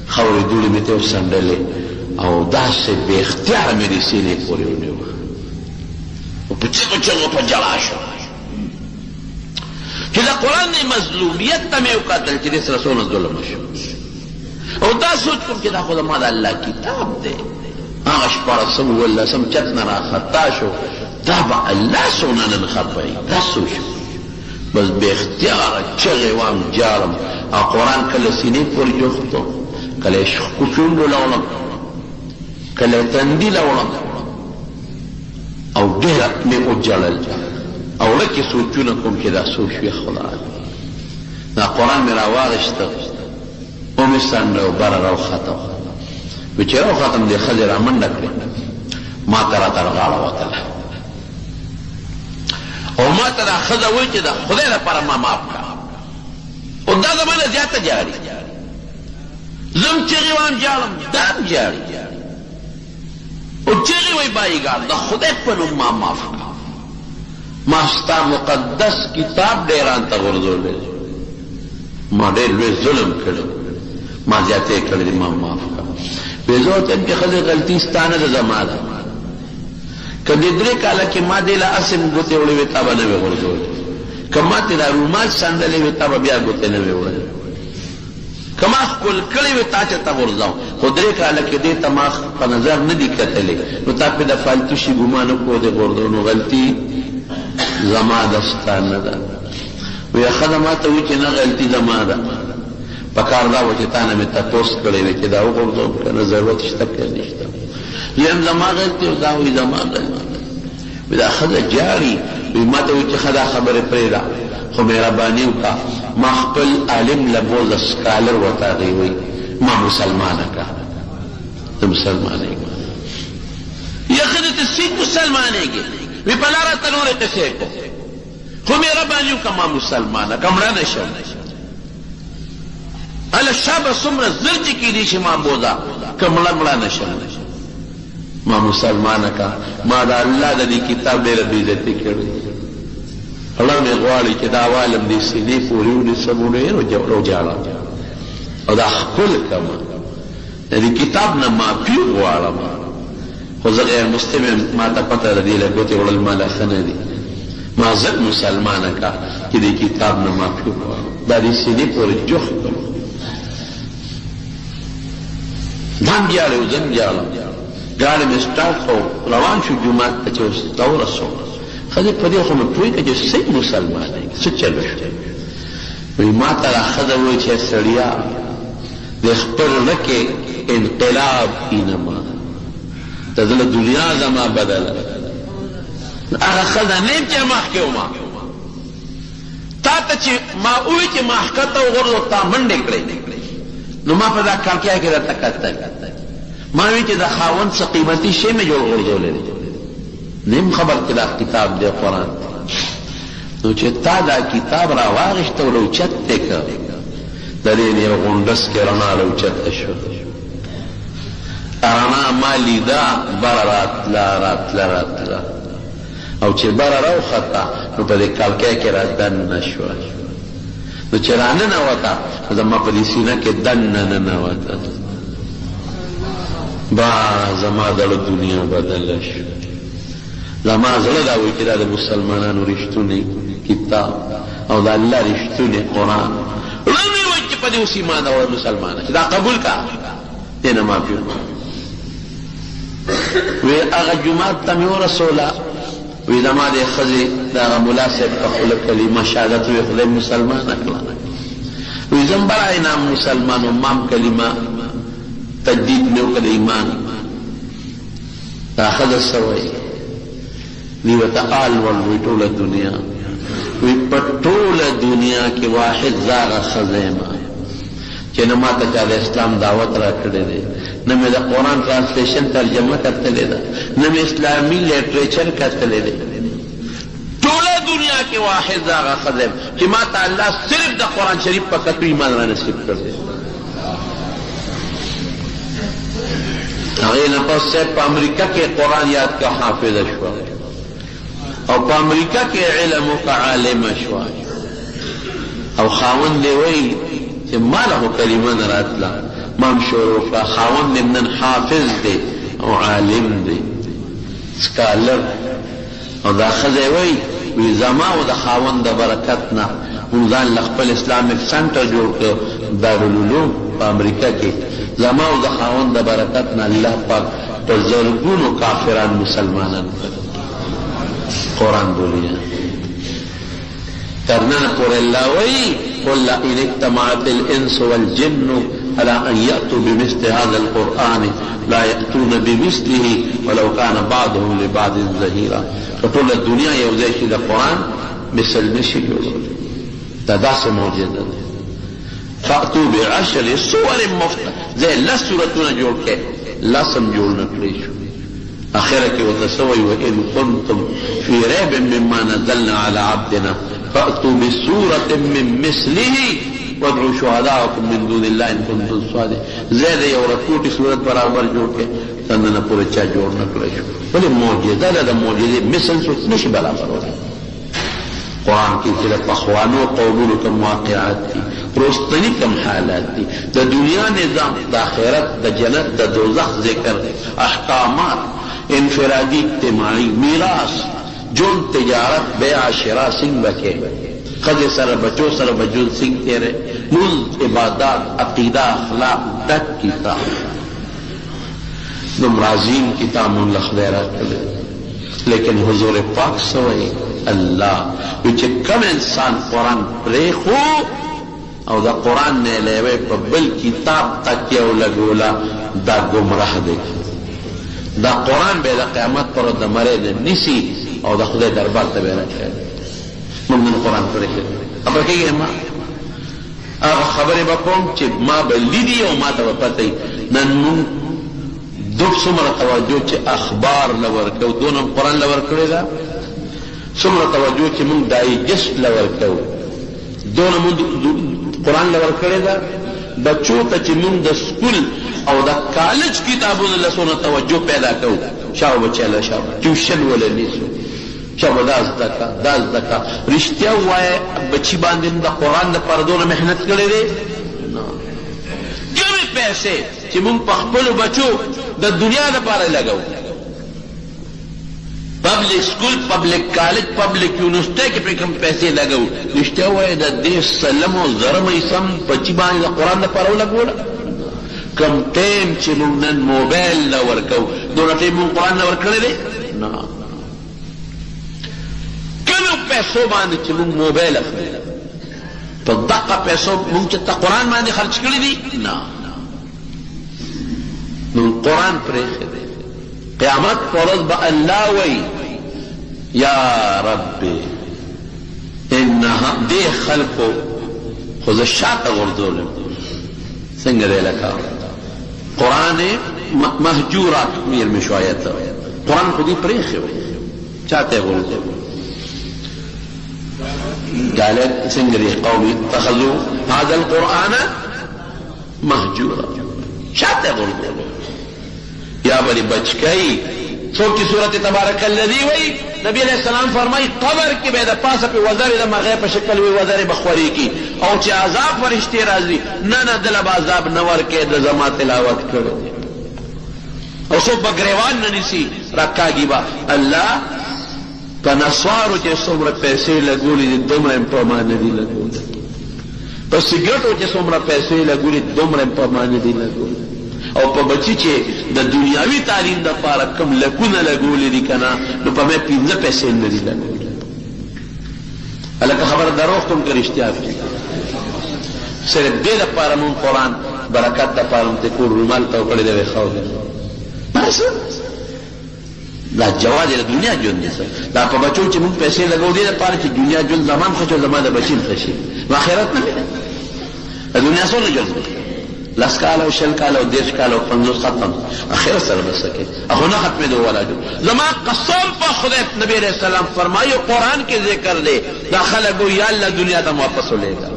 C: خاورې دوړې مې ته وڅنډلې او داسې بې اختیاره مې د سینې پورې ونیوه او په چغو چغو په جلا شو چې د قرآن مظلومیت ته مې وکتل چې دې سره څونه ظلم شو او دا سوچ کوم چې دا خو زما د الله کتاب دی هغه 14 چت نه راخطا شو دا به الله څونه نن خفه دا څه شو بس بے اختیار چغې وام جارم او قرآن کله سینې پورې جوختو کله یې کوچونډو لوړم کله یې تندي لوړم او ډېره مې وجړل او لکې سوچونه کوم چې دا څه شوې خدای دا قرآن مې راواغېسته ومې څنډه او بره راوختم وایي چې راوختم دې ښځې را منډه کړې ما ته راته غاړه وتله او ما ته دا ښځه وایي چې د خدای لپاره ما معاف کړه او دا زما نه زیاته جاړي زم چغې وایم جاړم دا هم جاړي او چغې وایي بایګار د خدای په نوم ما معاف کړه ما ستا مقدس کتاب ډیران ته غورځولی ما ډېر لوی ظلم کړی ما زیاتې کړی دی ما معاف کړه وایي زه ورته یم چې ښځې غلطي ستا نه ده زما ده که دې 3 کاله کې ما دې له اسې ګوتې وړې وې تا به نه وې غورځولې که ما تې دا رومال څنډلې وې تا به بیا ګوتې نه وې وړلې که ما ښکل کړې وې تا چې ته غورځاو خو 3 کاله کې دې ته ما په نظر نه دي کتلې نو تا پې د فالتو شي ګمان وکړو دې غورځو نو غلطي زما ده ستا نه ده وایي ښځه ما ته وایي چې نه غلطي زما ده پکار دا و چې تا نه مې تپوس کړی وې چې دا وغورځوم که نه ضرورت شته که نشته یم زما غلطي او دا وایي زما غلطي وایي دا ښځه جاړي وایي ما ته وایي چې ښه دا خبرې پرېږده خو مهرباني وکړه ما خپل عالم له بوزه سکالر ورته هغې وایي ما مسلمانه کړه ته مسلمانېږه یا ښځه ته سید مسلمانېږې وی په لاره ته نورې قصې کو خو مهرباني وکړه ما مسلمانه که مړه نه شم هله شا به څومره زر چې کېدی شي ما بوزه که مړه نه شم ما مسلمانه کا ما دا الله د دې کتاب ډېره بېعزتي کړې الله مې غواړي چې دا عوالم دې سینې پورې ونیسم وجاړم او دا ښکل کړم د دې کتاب نه معافي غواړم خو زه غیر مسلم یم ما ته پته ده دې له ګوتې وړل ما له ښه نه دي ما زه مسلمانه کا چې دې کتاب نه معافي غواړم دا دې سینې پورې جوخ کړم ځان جاړې او زم جاړم ګاډی مې سټارټ کړو روان شو جومات ته چې ورته ورسولو ښځې په دې خو مې پوه کړه چې صحیح مسلمان دی څه چل وشو وایي ما ته را ښځه وایي چې سړیا د خپل زړه کې انقلاب اینما د زړه دنیا زما بدله هغه ښځه نه یم چې مخکې وما تا ته چې ما ووایي چې ما ښکته وغورځو تا منډې کړې نو ما په دا کړکۍ کې درته کتل ما وی چې د خاوند څه قیمتي شی مې جوړ غورځولی دی نیم خبر چې دا کتاب دی قرآن نو چې تا دا کتاب را واغېسته او لوچت دی که د دې یو غونډس کې رڼا لوچته شوه رڼا ما لیده بره راتله او چې بره راوخته نو په دې کړکۍ کې را دننه شوه نو چې را ننوته زما په دې سینه کې دننه ننوته با زما دړه دنیا بدله شو زما زړه دا وایي چې دا د مسلمانانو رښتونی کتاب او د الله رښتونی قرآن زړه مې وایي چې په دې اوس ایمان راوړه مسلمانه چې دا قبول کا دې نه معافي وکړه وی هغه جومات ته مې ورسوله وی زما دې ښځې د هغه ملا صاحب په خوله کلمه شهادت وی خدای مسلمانه کړه وی زم برای نام مسلمان و مام کلمه تجدید میں وکړه ایمان دا ښځه څه وایي دی ورته آل ول وی ټوله دنیا وی په ټوله دنیا کې واحد زه هغه ښځه یم چې نه ما ته چا د اسلام دعوت را کړی دی نه مې د قرآن ټرانسلیشن ترجمه کتلی ده نه مې اسلامي لیټریچر کتلی دی ټوله دنیا کې واحد زه هغه ښځه یم چې ما ته الله صرف د قرآن شریف په کتو ایمان را نصیب کړی هغې نه پس صاحب په امریکا کې قرآن یاد که حافظه شوه او په امریکا کې علم وکړه عالمه شوه او خاوند دی وایي چې ما له خو کلمه نه راتله ما هم شروع کړه خاوند دی نن حافظ دی او عالم دی سکالر او دا ښځه وایي وی زما او د خاوند د برکت نه موږ ځان له خپل اسلامک سنټر جوړ کړ دارالعلوم په امریکا کې زما او د خاوند د برکت نه الله پاک په زرګونو کافران مسلمانان قرآن بولی ترنن پورې الله وایي قل ان اجتمعت الانس والجن على ان ياتوا بمثل هذا القران لا ياتون بمثله ولو كان بعضهم لبعض ظهيرا فطول الدنيا یو ځای شي د قرآن مثل نشي جوړولی دا داسې معجزه ده فاتوا بعشر صور مفترض زي لس سورتونه جوړ کړي لسم جوړ نه کړی شو اخره کې وتسوي وان كنتم في ريب مما نزلنا على عبدنا فاتوا بسوره من مثله وادعوا شهداءكم من دون الله ان كنتم صادقين. زید یو رکوټي صورت برابر جوړ کې څنګه پورې چا جوړ نه کړی شو. ولې معجزه ده، د معجزې مثل څوک نشي برابرولی. قرآن کې چې د پخوانو قومونو کوم واقعات دي، وروستني کوم حالات دي، د دنیا نظام، د آخرت، د جنت، د دوزخ ذکر، احکامات انفرادی اجتماعی، میراث، جون، تجارت، بیع، شراء څنګه کې خځې سره بچو سره بجون څنګه تیرې، مونځ، عبادات، عقیده، اخلاق، ډک کتاب دومره عظیم کتاب مون له خدای راکړی. لیکن حضور پاک سوئی الله وی چې کوم انسان قرآن پرېښو او دا قرآن نه لیوی په بل کتاب تکیه ولګوله دا ګمراه دی. دا قرآن به د قیامت پر د مرۍ نه نیسي او د خدای دربار ته به راچوي. موږ نن قرآن پرېښی خبر کېږي ما هغه خبرې به کوم چې ما به لیدي او ما ته به پته وي. نن مونږ څومره توجه چې اخبار لورکو دونه قرآن لورکړی ده، څومره توجه چې مونږ ډایجسټ لورکو دونه مونږ قرآن لورکړی ده. بچو ته چې مونږ د سکول او د کالج کتابونو له څونه توجه پیدا کوو، شاو بچی له شاو ټیوشن ولا نیسو، شاو دا زده کا دا زده کا. رښتیا ووایه بچي باندې د قرآن دپاره دونه محنت کړی دی؟ کمې پیسې چې مونږ په خپلو بچو د دنیا دپاره لګو، پبلک سکول، پبلک کالج، پبلک یونیورسٹی کې پرې کوم پیسې لګو. رښتیا ووایه د دې سلم او زرمه سم بچي باندې د قرآن دپاره ولګوله؟ کم ټیم چې مونږ نن موبایل نه ورکو دونه ټیم مونږ قرآن نه ورکړی دی؟ نه. کمو پیسو باندې چې مونږ موبایل اخلو په دقه پیسو مونږ چې قرآن باندې خرچ کړي دي؟ نه. نو قرآن پرېښی دی. قیامت پر ورځ به الله وایي یا ربي انها دې خلکو خو زه شاته غورځولم. څنګه دی لکه قرآن مهجورات میر مې شو آیت قرآن خو دې پرېښی وی چاته یې غورځوي. قالت څنګه دی قوم اتخذوا هذا القرآن مهجورا، شاته یې غورځوي. یا بری بچکئی څوک چې سورت تبارک الذی وی نبی علیہ السلام فرمائی قبر کې به د پاسه په وزر د مرغۍ په شکل وي وزر بخوري کی او چې عذاب فرشتي راځي نه نه دل به عذاب نه ورکې د زما تلاوت کړو او څوک به ګریوان نه نیسي راکاږي به الله په نسوارو چې څومره پیسې لګولې دي دومره یې په ما نه دي لګولې، په سګرټو چې څومره پیسې لګولې دومره یې په ما نه دي لګولې، او په بچی چې د دنیاوي تعلیم دپاره کوم لکونه لګولې دي که نه نو په مې 15 پیسې نه دي لګولې. هلکه خبره دروغ کوم که رښتیا کوي. صرف دې دپاره مونږ قرآن برکت دپاره مونږ ته کور رومال تاو کړی دی وی خو بس دا جواز د دنیا ژوند دی. دا په بچو چې مونږ پیسې لګو دې دپاره چې دنیا ژوند زمان ښه شو زما د بچي ښه شي نو آخرت نه ملي. د دنیا څونه ژوند دی 10 کال او 20 کال او 10 کال او 50 ختم اخر سره بسکه اخو نه ختمه دو ولا جو زما قسم په خدای نبی علیہ السلام فرمایو قرآن کې ذکر دی داخله گو یا الله دنیا ته واپس ولېګا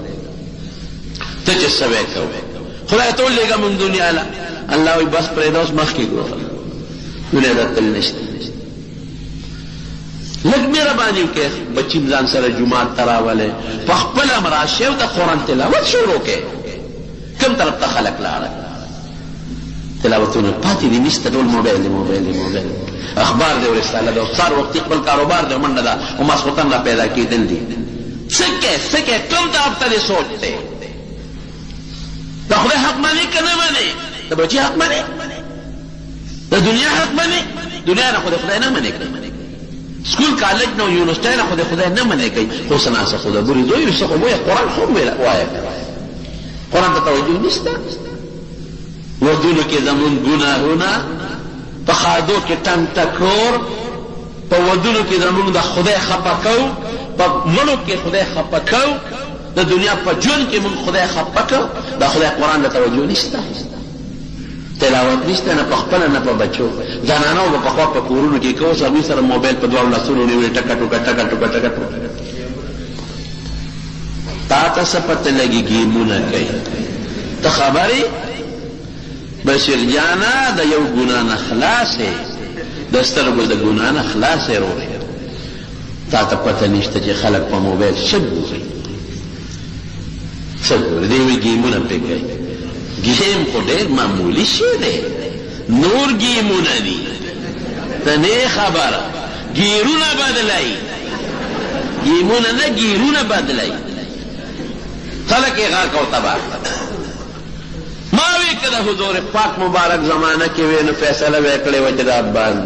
C: ته چې سوي کو خدای ته ولېګا من دنیا لا الله وي بس پرې دوس مخ کې ګور دنیا د تل نشته لږ مهرباني وکړه بچی ځان سره جمعه تراوله په خپل امراشه او د قرآن تلاوت شروع کړه. کم طرف ته خلق لاړه تلاوتونه پاتې دي نشته ټول موبایل اخبار دی ورساله ده سار وخت خپل کاروبار دی منډه ده او ماسخوتن را پیدا کېدل دي څکه کم طرف ته سوچ دی د خدای حق مانی که نه مانی د بچي حق مانی د دنیا حق مانی دنیا نه خدای نه مانی سکول کالج نه یونیورسټي نه خدای نه مانی کوي خو سناسه خدای بوري دوی څه خو قرآن خو وایي قرآن ته توجه نشته. ودونو کې زمون ګناهونه په خادو کې تن تکور په ودونو کې زمون د خدای خپه کو په مړو کې خدای خپه کو د دنیا په ژوند کې مون خدای خپه کو د خدای قرآن ته توجه نشته. تلاوت نشته نه په خپله نه په بچو زنانو به پخوا په کورونو کې کوس هغوی سره موبایل په دواړو لاسونو نیولې ټکه ټوکه ټکه ټوکه ټکه ټوکه تا ته څه پته لګي ګیمونه کوي ته خبرې بشیر جانا د یو ګناه نه خلاصې د سترګو د ګناه نه خلاصې روغې تا ته پته نشته چې خلک په موبایل څه ګوري څه ګوري دی وایي ګیمونه پرې کوي گیم خو ډېر معمولی شی دی نور گیمونه دي ته نه خبره ګیرونه بدلوي گیمونه نه ګیرونه بدلوي خلک یې غاک او تباه ما وی که د حضور پاک مبارک زمانه کې وی نو فیصله به یې کړې وه چې دا بند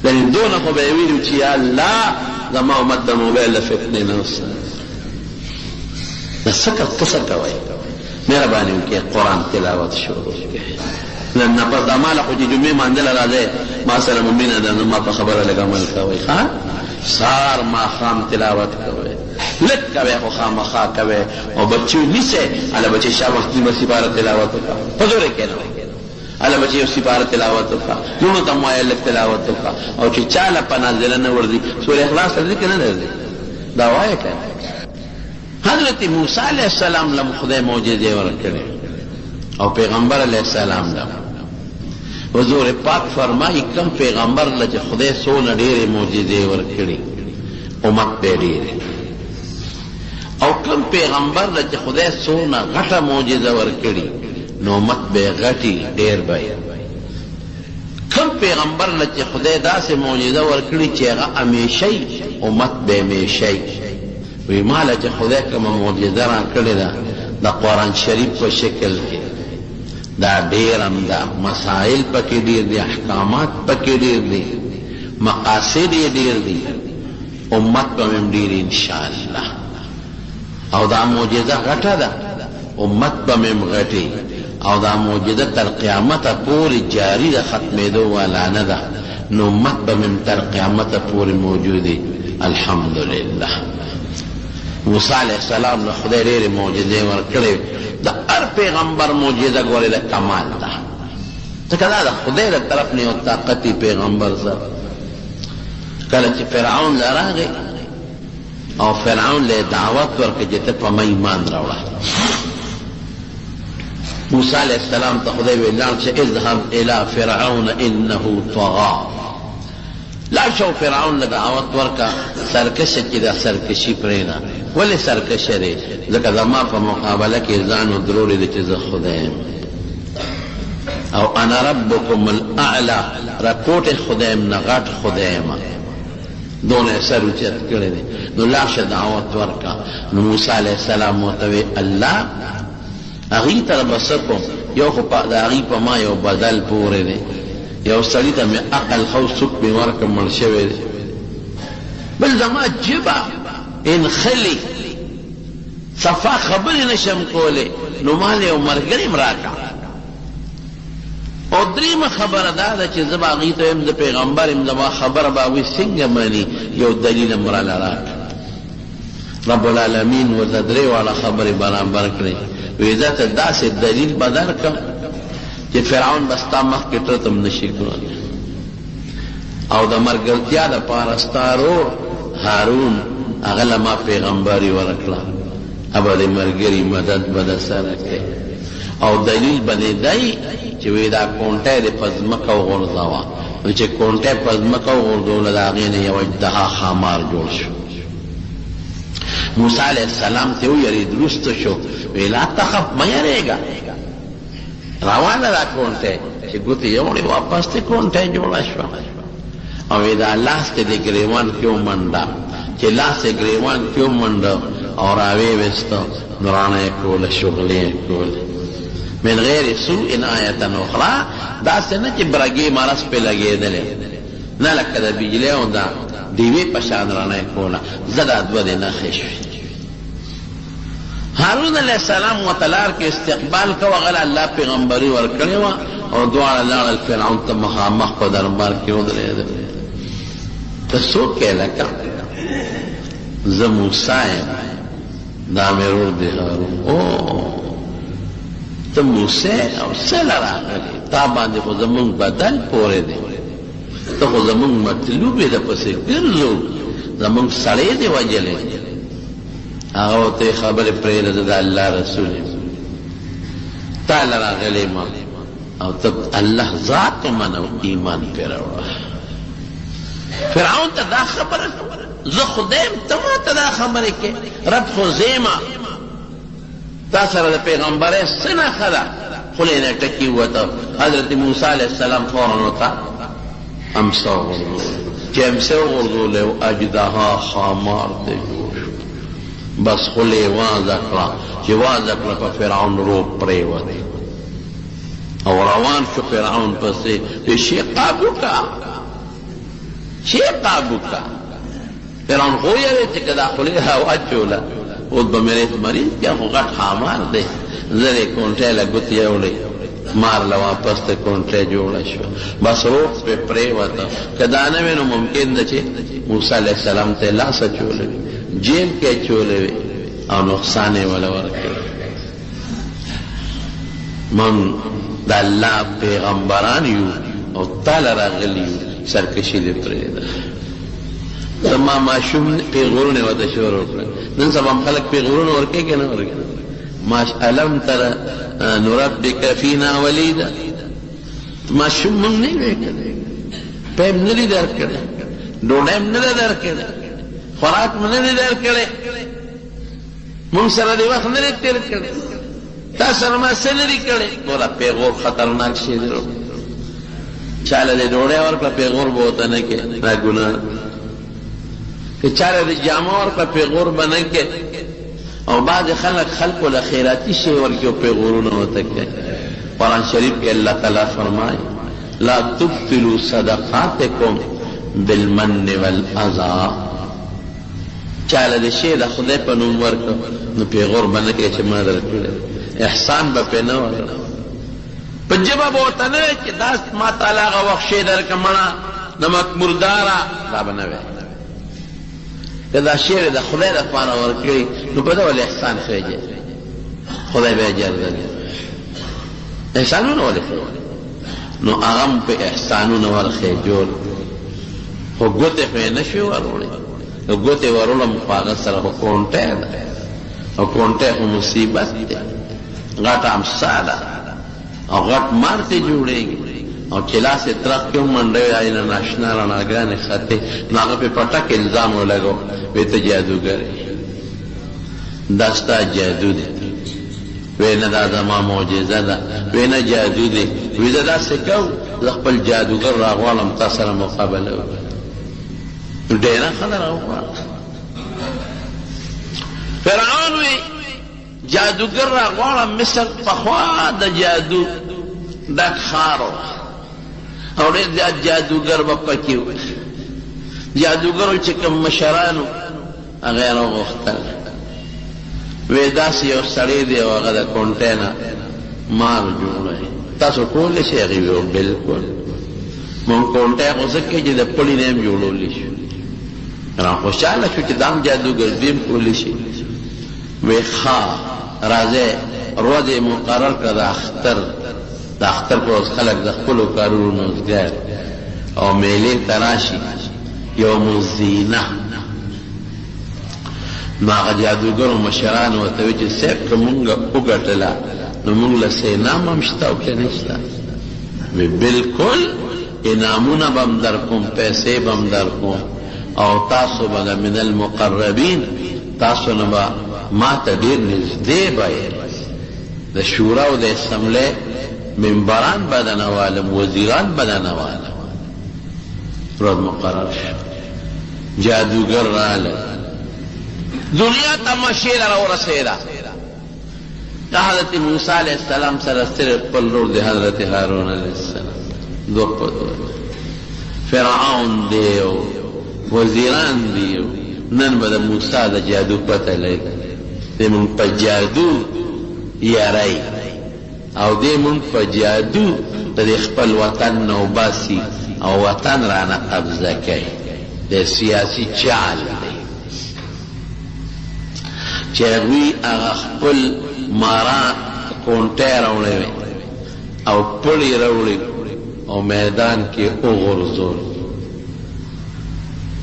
C: یعنې دونه خو به یې ویلي چې یا الله زما امت د موبایل د فتنې نه وساتي د څه کوئ مهرباني وکړئ قرآن تلاوت شروع کړئ نن نه پس دا ماله خو چې جمعې مانځله راځئ ما سره مو مینه ده نو ما په خبره لږ عمل کوئ ښه سهار ماښام تلاوت کوئ لږ کوئ خو خامخا کوئ او بچو نیسئ هله بچې شا وختي به سپاره تلاوت وکړه په زور یې کښېنوئ هله بچې یو سپاره تلاوت وکړه لوڼو ته مو وایه لږ تلاوت وکړه او چې چاله په نازله نه ورځي سورې اخلاص ته ځي که نه درځي دا وایه که حضرت موسی علیہ السلام لم خدای معجزې ورکړې او پیغمبر علیہ السلام لم حضور پاک فرمایي کم پیغمبر له چې خدای څونه ډېرې معجزې ورکړي امت به ډېرې او کم پیغمبر له چې خدای څونه غټه معجزه ورکړي نو امت به غټي ډېر به کم پیغمبر له چې خدای داسې معجزه ورکړي چې هغه همیشئ امت به همیشئ وی مالا چې خدای کومه معجزه را کړې ده د قرآن شریف په شکل کې دا ډېر همدا مسائل پکې ډېر دي احکامات پکې ډېر دي مقاصد یې ډېر دي امت به هم ډېر انشاءالله او دا معجزه غټه ده امت به هم غټي او دا معجزه تر قیامته پورې جاري ده ختمېدو والا نه ده نو امت به هم تر قیامته پورې موجود دي الحمدلله موسی علیہ السلام له خدای ډېرې معجزې ورکړې د هر پیغمبر معجزه ګورې د کمال ده ځکه دا د خدای د طرف نه یو طاقتي پیغمبر سره کله چې فرعون له راغی او فرعون له دعوت ورکړه چې ته په ما ایمان راوړه موسی علیہ السلام ته خدای ویل لاړ چې اذهب الى فرعون انه طغى لا شو فرعون له دعوت ورکا سرکشه چې دا سرکشي پرېنه ولې سرکشه دی ځکه زما په مقابله کې ځان ودرولې دی چې زه خدای یم او انا ربکم الاعلی رپوټ خدای یم نه غټ خدای یم دونه سر اوچت کړی دی نو لاشه دعوت ورکا نو موسی علیه السلام ورته وی الله هغې ته به څه کوم یو خو د هغې په ما یو بدل پورې دی یو سړي ته مې عقل خو سوک مې ورکړ مړ شوی دی بل زما جبه انخلي صفا خبرې نشم کولی نو مال یو ملګری م راکړه او دریمه خبره دا ده چې زه به هغې ته یم د پیغمبر یم زما خبره به هغوی څنګه مني یو دلیل م راله راکړه رب العالمین ورته درې واړه خبرې برابر کړې وی زه ته داسې دلیل به درکړم چې فرعون به ستا مخکې ټرته م نشي کولی او د ملګرتیا دپاره ستا رور هارون هغه له ما پیغمبري ورکړه ابه د ملګري مدد به د سره کوي او دلیل به دې دی چې وی دا کونټی دې په ځمکه وغورځوه نو چې کونټی په ځمکه وغورځوله د هغې نه یو اجدها خامار جوړ شو موسی علیه السلام ته ویرېد وروسته شو وی لا تخف مه یېرېږه روانه دا کونټی چې ګوتې یوړې واپس دې کونټی جوړه شوه او وی دا لاس ته دې ګریوان کې ومنډه چې لاس یې ګریوان کې ومنډه او راویې ویسته نو رانه یې کوله شغلې یې کولې من غیر سوء آیة اخرى داسې نه چې برګې مرس پې لګېدلې نه لکه د بجلۍ او د ډیوې په شان رانه یې کوله زه دا دوه دې نښې شوې هارون علیه السلام ورته لار کې استقبال کوه هغه الله پیغمبري ورکړې وه او دواړه لاړل فرعون ته مخامخ په دربار کې ودرېدل ته څوک یې لکه زه موسی یم دا مې ورور دی هارون او ته موسی او سله راغلی تا باندې خو زمونږ بدل پورې دی ته خو زمونږ مطلوب یې د پسې ګرځو زمونږ سړی دی وجلی هغه ورته خبرې پرېږده زه د الله رسول یم تا له راغلی ما او ته الله ذات ومنه ایمان پرې راوړه فرعون ته دا خبره زه خدایم ته ما ته دا خبرې کې رب خو زیمه تا سره د پیغمبرۍ څه نښه ده خولې نه ټکي ووته حضرت موسی علیه السلام فورا ورته امسا وغورځول چې امسا وغورځولی و اجدها خامار ته جوړ شو بس خولې یې وازه کړه چې وازه کړه په فرعون روب پرېوت او روان شو فرعون پسې چې شي قابو کا شي قابو کا فرعون خو یې چې که دا خولې واچوله اوس به مریض مریض بیا خو غټ خامار دی زر یې کونټۍ له ګوتې یوړې مار له واپس ته کونټۍ جوړه شوه بس روغ پې پرېوته که دا نه وي نو ممکن ده چې موسی علیه السلام ته یې لاس اچولی وي جیب کې اچولی وي او نقصان یې وله ورکړی من د الله پیغمبران یو او تاله راغلي یو سرکشي دې پرېږده زما ماشوم پیغورونه ورته شروع کړل نن سبا هم خلک پیغورونه ورکوي که نه ورکوي الم تر نربک فینا ولیدا ماشوم موږ نه وی کړی پیم نه دی درکړی ډوډۍ هم نه ده درکړی خوراک مې نه دی درکړی موږ سره دې وخت نه دی تېر کړی تا سره ما څه نه دي کړی ګوره پیغور خطرناک شی دی چاله دې ډوډۍ ورکړه پیغور به ورته نه کې دا ګناه که چاله دې جامه ورکړه پیغور به نه کې او بعض خلقو له خیراتی شی ورکړي او پیغورونه ورته کوي قرآن شریف کې الله تعالی فرمایي لا تبطلوا صدقاتکم بالمن والاذى چاله دې شی د خدای په نوم ورکړه نو پیغور به نه کوي چې ما درکړی احسان به پې نه ورکړه په ژبه به ورته نه وایي چې دا ما تعالی هغه وخت شی درکړه مړه نمک مرداره دا به نه وایي که دا شی د خدای دپاره ورکړي نو په ده ولې احسان خیږي خدای به اجر درکړي احسانونه ولې خیږي نو هغه هم په احسانونه ورخیجول خو ګوتې خو یې نه شوې وروړی نو ګوتې وروړم خو هغه سره خو کونټۍ ده او کونټۍ خو مصیبت دی غټ امسا ده او غټ مار ترې جوړېږي او چې لاس یې ترخ کې ومنډوي هغې نه ناشنا رڼاګانې ختې نو هغه پې پټک الزام ولګو وی ته جادوګر یې دا ستا جادو دی وی نه دا زما معجزه ده وی نه جادو دی وی زه داسې کوم زه خپل جادوګر راغواړم تا سره مقابله وکړم ډېره ښه ده راوغواړه فرعون وی جادوګر راغواړم مصر پخوا د جادو ډک ښار او ډېر زیات جادوګر به پکې و جادوګرو چې کوم مشرانو هغه یې راوغوښتل وی داسې یو سړی دی او هغه د کونټۍ نه مال جوړوي تاسو کولی شئ هغې ویل بلکل مونږ کونټۍ خو ځکه چې د پړي نه هم جوړولی شو را خوشحاله شو چې دا هم جادوګر دې هم کولی شي وی ښه راځئ ورځ یې مقرر کړه د اختر په ورځ خلک د خپلو کارونو نوزګار او میلې ته راشي یوم الزینه نو هغه جادوګرو مشرانو ورته وایي چې صاحب که مونږ وګټله نو مونږ له څه انعام هم شته او که نه شته وی بلکل انعامونه به هم در کوم پیسې به هم در کوم او تاسو به من المقربین تاسو نه به ما ته ډېر نږدې به یې د شورا او د اسمبلۍ منبران به درنوالم وزیران به درنوالم ورځ مقرر شو جادوګر راغلی دنیا تماشې له راورسېده د حضرت موسی علیه السلام سره صرف خپل ورور د حضرت هارون علیه السلام دوه په دوه فرعون دی او وزیران دی نن به د موسی د جادو پته لګي دی مونږ په جادو یاری او دی مونږ په جادو د خپل وطن نه وباسي او وطن رانه قبضه کوي د سیاسي چال دی چې هغوی هغه خپل ماران کونټی راوړی وی او پړی راوړی او میدان کې وغورځول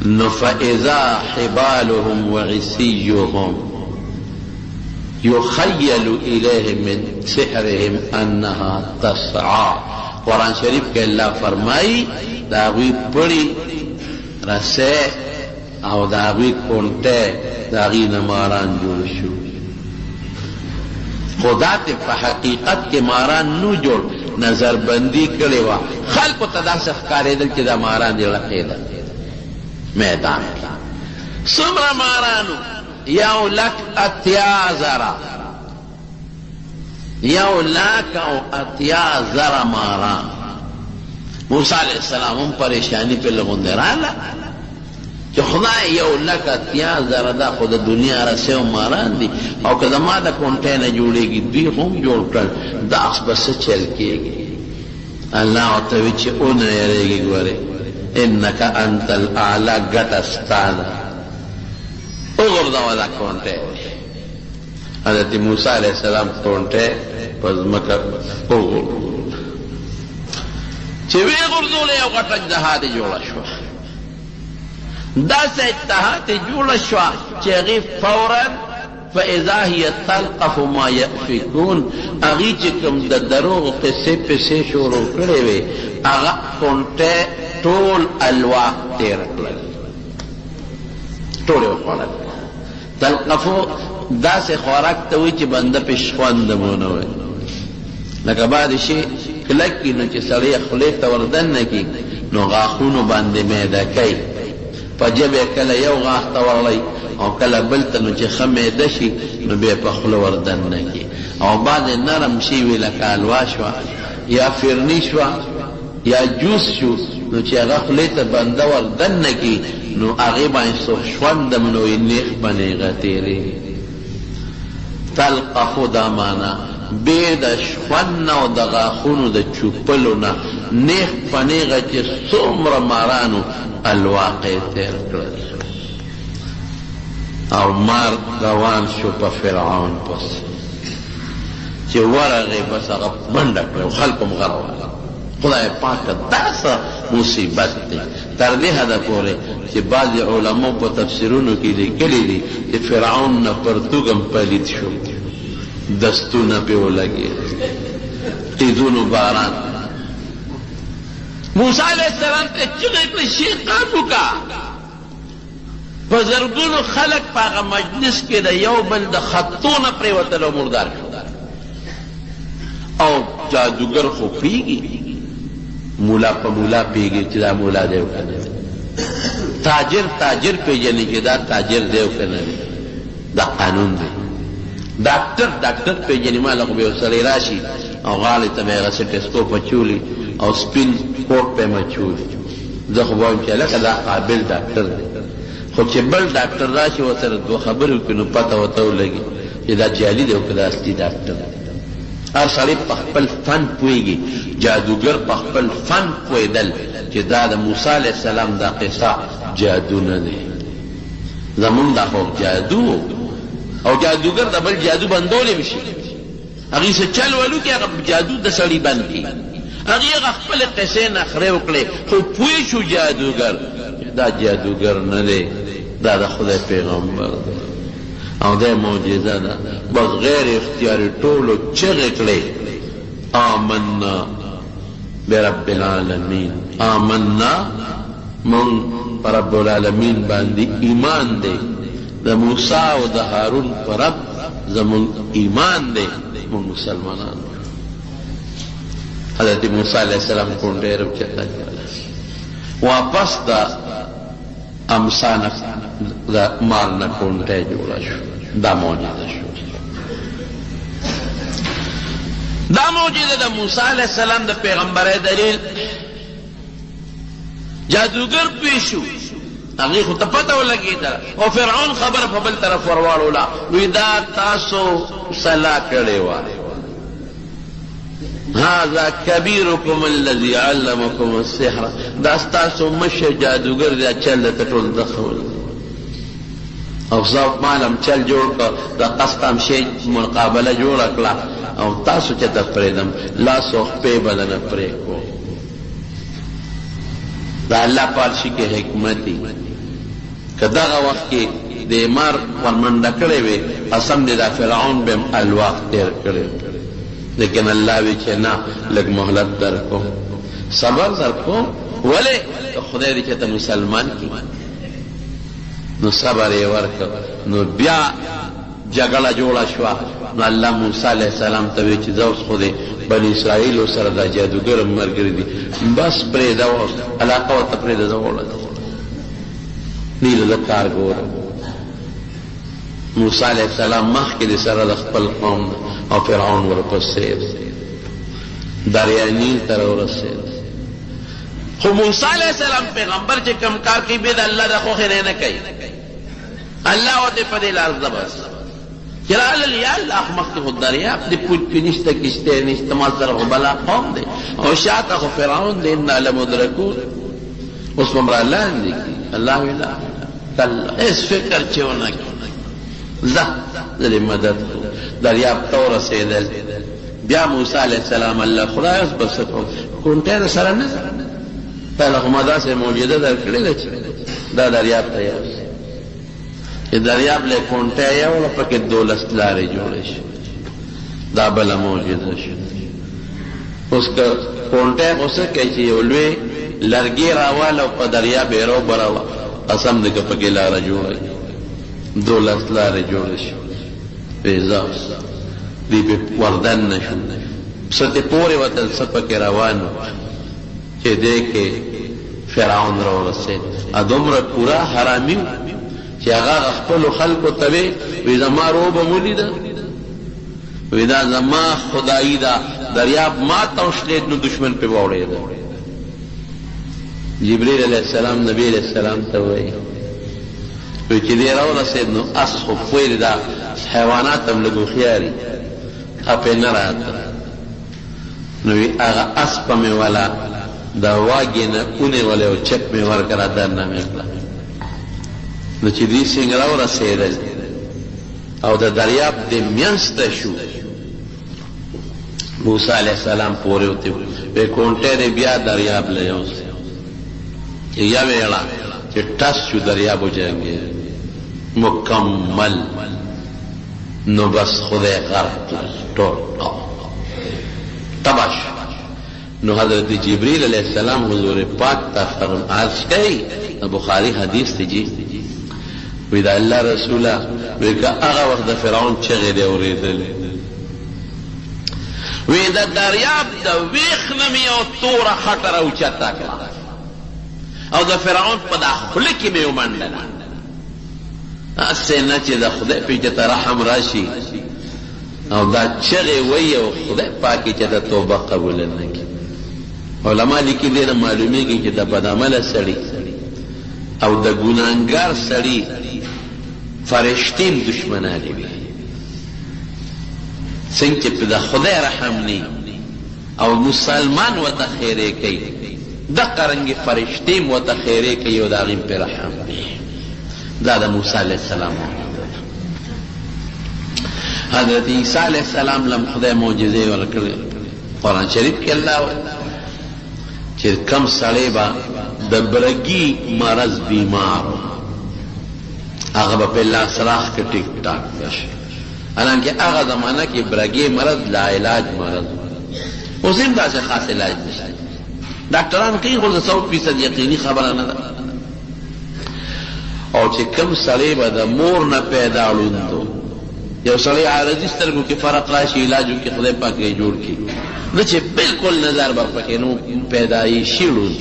C: نو فاذا حبالهم وعصيهم يخيل إليه من سحرهم أنها تسعى. قرآن شریف کے اللہ فرمائی داغوی پڑی رسے او داغوی کونٹے داغی نماران جوڑ شو. خدا تے پا حقیقت کے ماران نو جوڑ نظر بندی کرے وا خلق تدا سخکارے دل چی دا ماران دی رقی دا میدان کی سمرا مارانو یو لک اتیا زرا یو لاک او اتیا زرا ماران. موسیٰ علیہ السلام ہم پریشانی پہ لگن دیرالا کہ خدا یو لک اتیا زرا دا خود دنیا رسے و ماران دی او کہ دا ما دا کونٹینا جوڑے گی دوی ہم جوڑ کر دا اخس بس چل کیے گی. اللہ عطوی چھ اون یرے گی گورے انکا انت الاعلا گتستانا اغردا والا کونٹے. حضرت موسیٰ علیہ السلام کونٹے پس مکر اغرد چوی غردو لے اوقات اتحاد جوڑا شوا دا سے اتحاد جوڑا شوا چیغی فوراً فاذا هي تلقف ما يأفكون اغی چکم دا دروغ قصے پسے شروع کرے وے اغا کونٹے طول الواق تیر کرے ټوله وخوړل. تلقفو داسې خوراک ته وایي چې بنده پې شخوند مونه وایي لکه بعد شي کلک کي نو چې سړی خولې ته وردننه کي نو غاښونو باندې میده کوي په ژبه کله یو غاښ ته ورلی او کله بل ته نو چې ښه میده شي نو بیا په خوله وردننه کي او بعد نرم شي وي لکه الوا شوه یا فرني شوه یا جوس شو نو چې هغه خولې ته بنده وردننه کي نو هغې باندې څوک شوندم نو یې نیغ په نیغه تېرېږي. تلقفو دا معنا بې د شخوند نه او د غاښونو د چوپلو نه نیغ په نیغه چې څومره مارانو الواقع تېر کړل او مار روان شو په فرعون پسې چې ورغې بس هغه منډه کړه او خلکو هم غروان. خدای پاک داسه مصیبت دی تر دې حده پورې چې بعضې علماء په تفسیرونو کې لیکلي دي چې فرعون نه پرتوګ هم پلید شو دستونه پې ولګېد قیدونو باران. موسی علیہ السلام ته چغې کړې شیطان وکړه په زرګونو خلک په هغه مجلس کې د یو بل د خطونه پرېوتل او مردار شو او جادوګر خو پوهېږي مولا په مولا پیږي چې دا مولا دی او که نه دی تاجر پیژني چې دا تاجر دی او که نه دی دا قانون دی. ډاکټر پیژني ما لخوا به یو سړی راشي او غاړې ته به یې هغه سټسکوپ اچولي او سپین کوټ به یې مچولي زه خو به وایم چې هلکه دا قابل ډاکټر دی خو چې بل ډاکټر راشي ورسره دوه خبرې وکړي نو پته ورته ولګي چې دا جعلي دی او که دا اصلي ډاکټر دی. هر سړی په خپل فن پوهېږي جادوګر په خپل فن پوهېدل چې دا د موسی علیه السلام دا قصه جادو نه دی زمونږ دا خو جادو او جادوګر د بل جادو بندولی هم شي هغې څه چل ولو کړي هغه جادو د سړي بند کړي هغې هغه خپلې قصې نخرې وکړې خو پوه شو جادوګر دا جادوګر نه دی دا د خدای پیغمبر دی او دا معجزه ده بس غیر اختیاري ټولو چغې کړې آمنا برب العالمین آمنا من پر رب العالمین باندې ایمان دی د موسی او د هارون پر رب زمون ایمان دی مونږ مسلمانان. حضرت موسی علیہ السلام کونډې راوچته کړله واپس د امسا نه د مار نه کونډې جوړه شو. دا معجزه شو دا معجزه د موسی علیہ السلام د پیغمبرۍ دلیل جادوګر پوه شو هغې خو ته پته ولګېده او فرعون خبره په بل طرف ورواړوله وی دا تاسو صلاح کړې وه هذا کبیرکم الذي علمکم السحر دا ستاسو مشر جادوګر دی چل ته ټول دخول او زه مالم چل جوړ کړ د قسطم شی مقابله جوړه کړه او تاسو چې ته پرېږدم لاس او خپې به نه پرېږدو. د الله پارشي کې حکمت دی. که دغه وخت کې د مار ورمنډه کړې وې قسم دې د فرعون به هم الواق تېر کړی، لیکن الله وی چې نه لږ مهلت درکوم، صبر درکوم. ولې خدای دې چې ته مسلمان کړي. نو صبر یې ورکړ. نو بیا جګړه جوړه شوه. نو الله موسی علیه السلام ته وی چې زه اوس خو دې بني اسرائیلو سره دا جادوګر ملګري دي، بس پرېږده اوس علاقه ورته پرېږده، زه وړه نیله د کار ګورم. موسی علیه السلام مخکې د سره د خپل قوم او فرعون ورپسې دریای نیل ته راورسېد. خو موسی علیه السلام پیغمبر چې کوم کار کوي بې د الله د خوښې نه کوي. الله ورته په دې لار ده بس چې راغلل یا الله مخکې خو دریاب د پوج کې نشته، کشتۍ نشته، ما سره خو بلا قوم دی او شاته خو فرعون دی، انا لمدرکون. اوس به مره لاندې کړي. الله وی لا کله هېڅ فکر چې ونه کړي، ځه زه دې مدد کوم. دریاب ته ورسېدل. بیا موسی علیه السلام الله خدای اوس به څه کوم، کونټۍ در سره نه ده، پهله خو ما داسې معجزه در کړې ده چې دا دریاب ته یوسي. چې دریاب له کونټۍ یوړه پکې 12 لارې جوړې شي، دا بله معجزه شي. اوس که کونټۍ خو څه کوي چې یو لوی لرګي راواله او په دریاب یې راوبروه، قسم دی که پکې لاره جوړه 12 لارې جوړې شي. پیزاس دی پې وردن نه شو، څه تې پورې وتل، څه پکې روان و چې دی کې فرعون راورسېد. دومره پوره حرامي و چې هغه خپلو خلکو ته وی وی زما روبه مو لیده، وی دا زما خدایي ده، دریاب ما ته وشلېد نو دشمن پې واوړېده. جبریل علیه السلام نبی علیه السلام ته وایي وی چې دی راورسېد نو اس خو پوهېږي دا حیوانات هم لږ هوښیاري، خپې نه راته. نو وی هغه اسپه مې وله د واګې نه ونیولې او چپ مې ورکړه، درنه مې کړه. نو چې دوی څنګه راورسېدل او د دریاب د منځ ته شو، موسی علیه السلام پورې وتې وی کونټۍ دې بیا دریاب له یوسي. یا ویړه چې ټس شو دریاب وجنګېد مکمل. نو بس خدای غرق کړل ټول تباش. نو حضرت جبریل علیہ السلام حضور پاک تا عرض کئی، بخاری حدیث تی جی وی دا اللہ رسولہ وی که اغا وقت دا فرعون چغی دے اوریدل، وی دا دریاب دا ویخنمی او تورا خطر او چتا کلا او دا فرعون پا دا خلکی میں امندل اسے نا چی دا خدای پی چتا رحم راشی او دا چغی وی او خدای پاکی چتا توبہ قبول نکی. علماء لیکي دې نه معلومیږي چې د بدعمله سړي او د ګناهګار سړي فرشتې دشمنانې وي، څنګه چې د خدای رحم نه او مسلمان ورته خیرې کوي، دغه رنګې فرشتې ورته خیرې کوي او د هغې پې رحم دی. دا د موسی علیه السلام حضرت عیسی علیه السلام لم خدای معجزې ورکړې. قرآن شریف کې الله وایي چې کم سړی به د برګي مرض بیمار هغه به په لاس راخ کې ټیک ټاک بشي، حالانکه هغه زمانه کې برګي مرض لا علاج مرض، اوس هم داسې خاص علاج نشته. ډاکټران کوي خو 100% یقیني خبره نه ده. او چې کم سړی به د مور نه پیدا ړوندو، یو سړی عارضي سترګو کې فرق راشي، علاج وکړي خدای پاک یې جوړ کړي، نه چې بالکل نظر به پکې نو پیدایشي ړوند.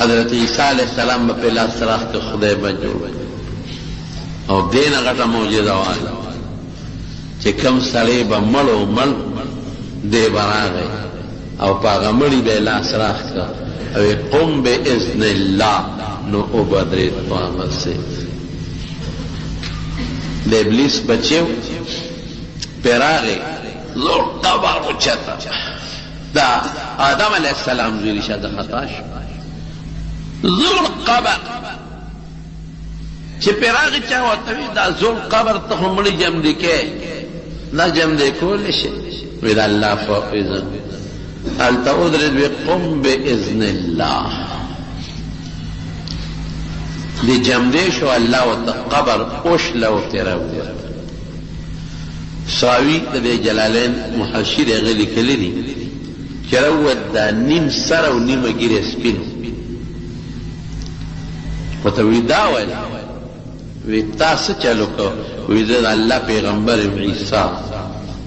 C: حضرت عیسی علیه السلام به په لاس راخ کې خدای به جوړ کړي. او دې نه غټه معجزه وه چې کم سړی به مړ دی به راغی او په هغه مړي به یې لاس راخ کړه او قم باذن الله، نو وبدرېد په عمل سي. د ابلیس بچیو پیراغی زور قبر اوچتا، دا آدم علیہ السلام زویلی شاید خطاش زور قبر چې پراغی چا ورته وی دا زول قبر ته خو مړي جمع دي کې دا جمع دی کولی شي وی دا الله فاذن هلته ودرېد وی قم باذن الله دی جمع دی شو الله ورته قبر اوشله ورته راوړه ساوي د جلالین محشر هغه لیکلی دي چې راووت دا نیم سر او نیمه ګیره سپین ورته وی دا ویل وی تا څه چلو کو وی زه د الله پیغمبر عیسی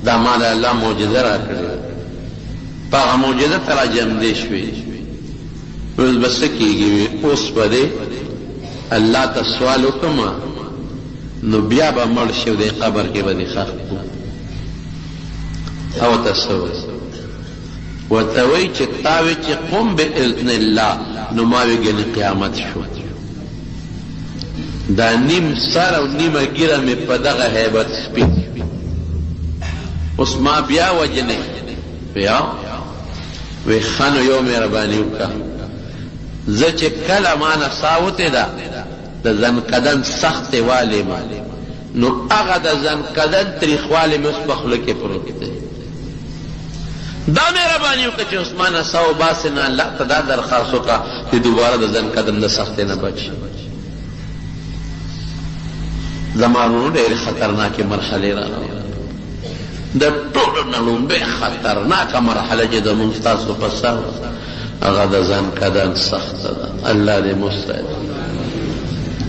C: دا ما د الله معجزه راکړې په هغه معجزه ته راجمدې شوې اوس به څه کېږي اوس به دی الله ته سوال وکړم نو بیا به مړ شي او د قبر کې به دې ښخ کړو او ته څه وایي ورته وایي چې تا وایي چې قم باذن الله نو ما وی ګنې قیامت شو دا نیم سر او نیمه ګیره مې په دغه هیبت سپین اوس ما بیا وجنې بیا وی ښه نو یو مهرباني وکړه زه چې کله ما نه ساه وتې ده د زنکدن سختې والې ما نو هغه د زنکدن تریخوالی مې اوس په خوله کې پروت دی دا مهرباني وکړه چې اوس ما نه ساه وباسې نه الله ته دا درخواست وکړه چې دوباره د زنکدن د سختې نه بچ شي زمانونو ډېرې خطرناکې مرحلې راغلې د ټولو نه لومبۍ خطرناکه مرحله چې زموږ ستاسو په سر هغه د زنکدن سخته ده الله دې مستعد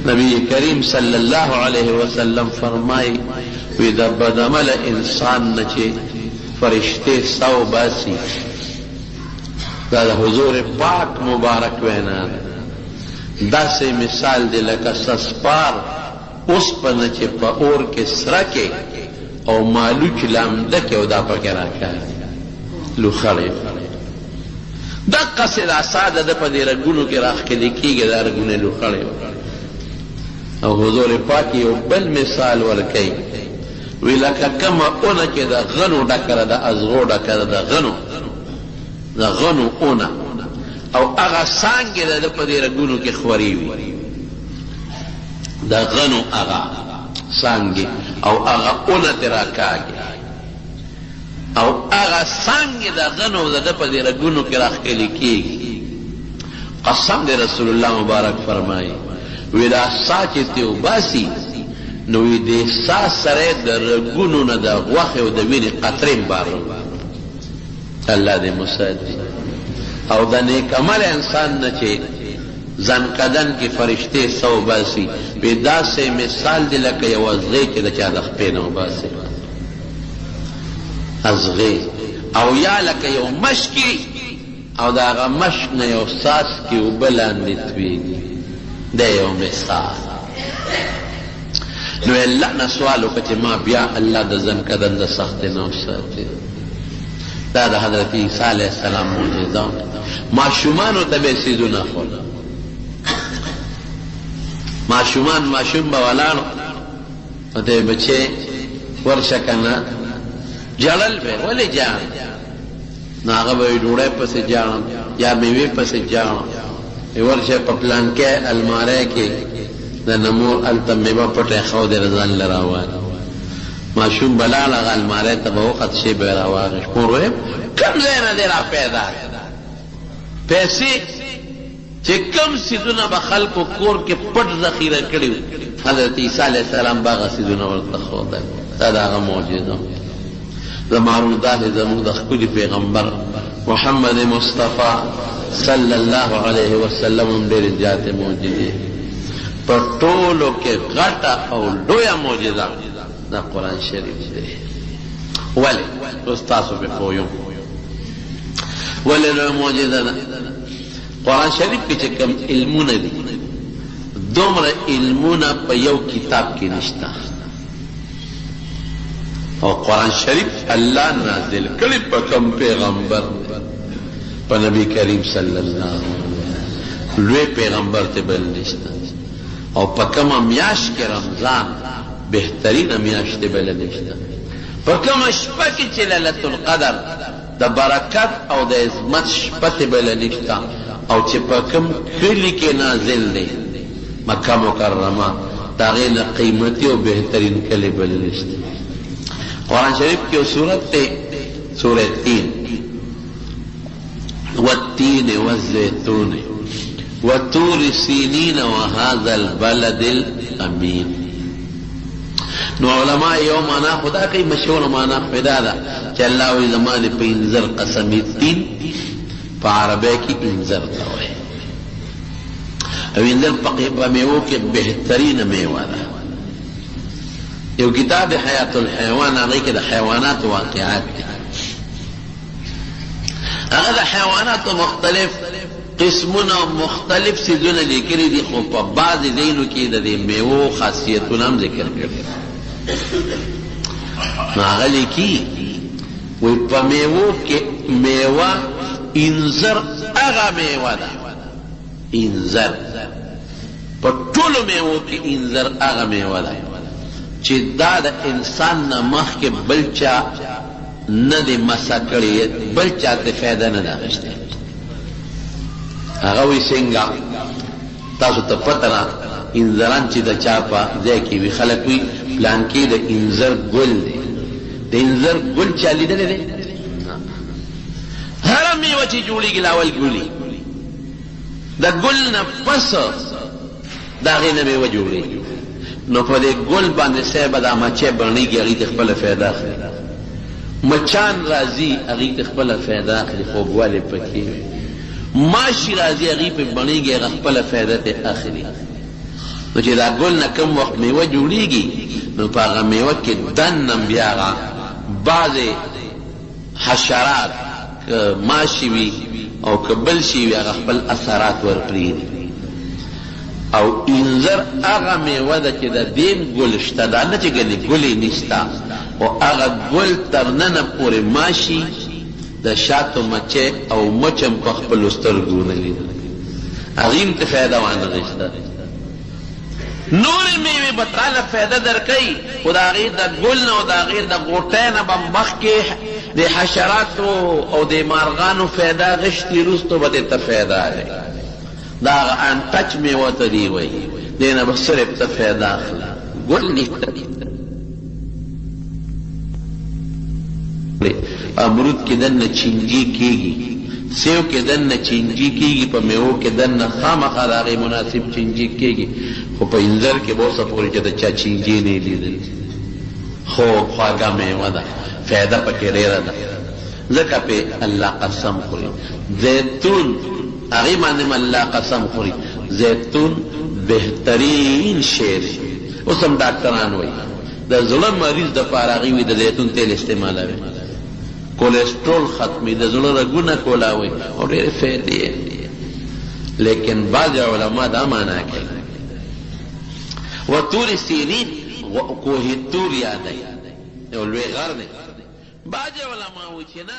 C: نبی کریم صلی الله علیه وسلم فرمایي وی د بدعمله انسان نه چې فرشتې ساه باسي دا د حضور پاک مبارک وینا ده داسې مثال دی لکه سسپار اوسپنه چې په اور کې سره کې او مالوچ لامده کې او دا پکې راکاږي لوخړې دقسې دا ساده ده په دې رګونو کې راښکلې کېږي دا رګونه لوخړې او حضور پاک یو بل مثال ورکوي وی لکه کومه اونه چې د غنو ډکه ده د ازغو ډکه ده د غنو اونه او هغه څانګې ده په دې رګونو کې خورې وي د غنو هغه څانګې او هغه اونه ترې راکاږي او هغه څانګې د غنو د ده په دې رګونو کې راښکلې کېږي قسم دی رسول الله مبارک فرمایي وی دا ساه چې ترې وباسي نو وی دې ساه سره د رګونو نه د غوښې او د وینې قطرې بارو الله دې مساعد وي او د نیکعمل انسان نه چې زنکدن کې فرشتې ساه وباسي وی داسې مثال دی لکه یو ازغې چې د چا د خپې نه وباسي ازغې او یا لکه یو مشکي او د هغه مشک نه یو څاڅکي اوبه لاندې تویږي دا یو مثال نو الله نه سوال وکړه چې ما بیا الله د زنکدن د سختۍ نه وساتي دا د حضرت عیسی علیه السلام معجزه ماشومانو ته به یې څیزونه ښودل ماشوم به ولاړ نو ته یې بچې ورشه که نه جړل به ولې جاړم نو هغه به یې ډوډۍ پسې جاړم یا میوې پسې جاړم ورشه په پلانکې الماری کې د نمور هلته میوه پټه ښودې ځان له راوالي ماشوم به لاړ هغه الماری ته به وخت شی به یې راواخېست مور ویل کوم ځای نه دی را پیدا پیسې چې کوم څیزونه به خلکو کور کې پټ ذخیره کړي حضرت عیسی علیه السلام به هغه څیزونه ورته ښودل دا د هغه معجزه زمانو داسې زموږ د ښکلي پیغمبر محمد مصطفی صلی الله علیه وسلم هم ډېرې زیاتې معجزې په ټولو کې غټه او لویه معجزه د قرآن شریف دی ولې اوس تاسو پرې پوه یم ولې لویه معجزه ده قرآن شریف کې چې کوم علمونه دي دومره علمونه په یو کتاب کې نشته او قرآن شریف الله نازل کړی په کوم پیغمبر په نبی کریم صلی الله علیه وسلم لوی پیغمبر ته بل نشته او په کومه میاشت کې رمضان بهترینه میاشت ته بل نشته په کومه شپه کې چې لیلة القدر د برکت او د عظمت شپه ته بل نشته او چې په کوم کلي کې نازل دی مکه مکرمه داغه نه قیمتي او بهترین کلی بل نشته قرآن شریف کې یو سورت ته سورۃ تین والتين والزيتون وطور سینین وهذا البلد الامین. نو علماء یو معنا خدا کوي مشهور معنا پیدا ده چې الله وی زمانه په انذر قسم الدین په عربی کې انذر ته وایي او انذر په میوو کې بهترین میوه ده. یو کتاب حیات الحیوان هغه کې د حیوانات واقعات دي. هغه د حیوانات مختلف قسمونه مختلف سیزونه لیکلي دي خو په بعضې ځایونو کې د دې میوو خاصیتونه هم ذکر کړي. نو هغه لیکي وایي په میوو کې میوه انځر هغه میوه ده انځر په ټولو میوو کې انځر هغه میوه ده چې دا د انسان نه مخکې بل چا نه دی مسه کړې بل چا ته فایده نه ده اخیستې. هغه وایي څنګه تاسو ته پته ده انځران چې د چا په ځای کې وي خلک وایي پلان کې د انځر ګل دی د انځر ګل چا لیدلی دی؟ هره میوه چې جوړېږي لاول ګلي د ګل نه پس د هغې نه میوه جوړېږي. نو په دې ګل باندې صاحبه دا مچۍ بڼېږي هغې ته خپله فایده اخلي. مچان راځي هغې ته خپله فایده اخلي خوږوالی پکې وي. ماشي راځي هغې پې بڼېږي هغه خپله فایده ته اخلي. نو چې دا ګل نه کوم وخت میوه جوړېږي نو په هغه میوه کې دننه بیا هغه بعضې حشرات که ماشي وي او که بل شي وي هغه خپل اثرات ورپرېږدي. او انځر هغه میوه ده چې د دې ګل شته دا نه چې ګنې ګل یې نشته خو هغه ګل تر ننه پورې ماشي د شاتو مچۍ او مچ هم په خپلو سترګو نه لیدل هغې هم ته فایده وانغېسته. نورې میوې به تاله فایده درکوي خو د هغې د ګل نه او د هغې د غوټۍ نه به مخکې د حشراتو او د مارغانو فایده اخیستي وروستو به دې ته فایده دی. دا هغه انټچ میوه ته دې وایي دې نه به صرف ته فایده اخله ګل نشته. امرود کې دننه چینجي کېږي سیو کې دننه چینجي کېږي په میوو کې دننه خامخا د هغې مناسب چینجي کېږي خو په انځر کې به اوسه پورې چې د چا چینجي نه یې لیدلي. خوږ خواږه میوه ده فایده پکې ډېره ده ځکه پې الله قسم خوري. زیتون هغې باندې هم الله قسم خوري. زیتون بهترین شی دی. اوس هم ډاکټران وایي د زړه مریض دپاره هغې وایي د زیتون تیل استعمالوي کولیسټرول ختمي د زړه رګونه کولاوي او ډېرې فایدې دي. لیکن بعضې علما دا معنا کوي و طور سینین کوه طور یادوي یو لوی غر دی. بعضې علما وایي چې نه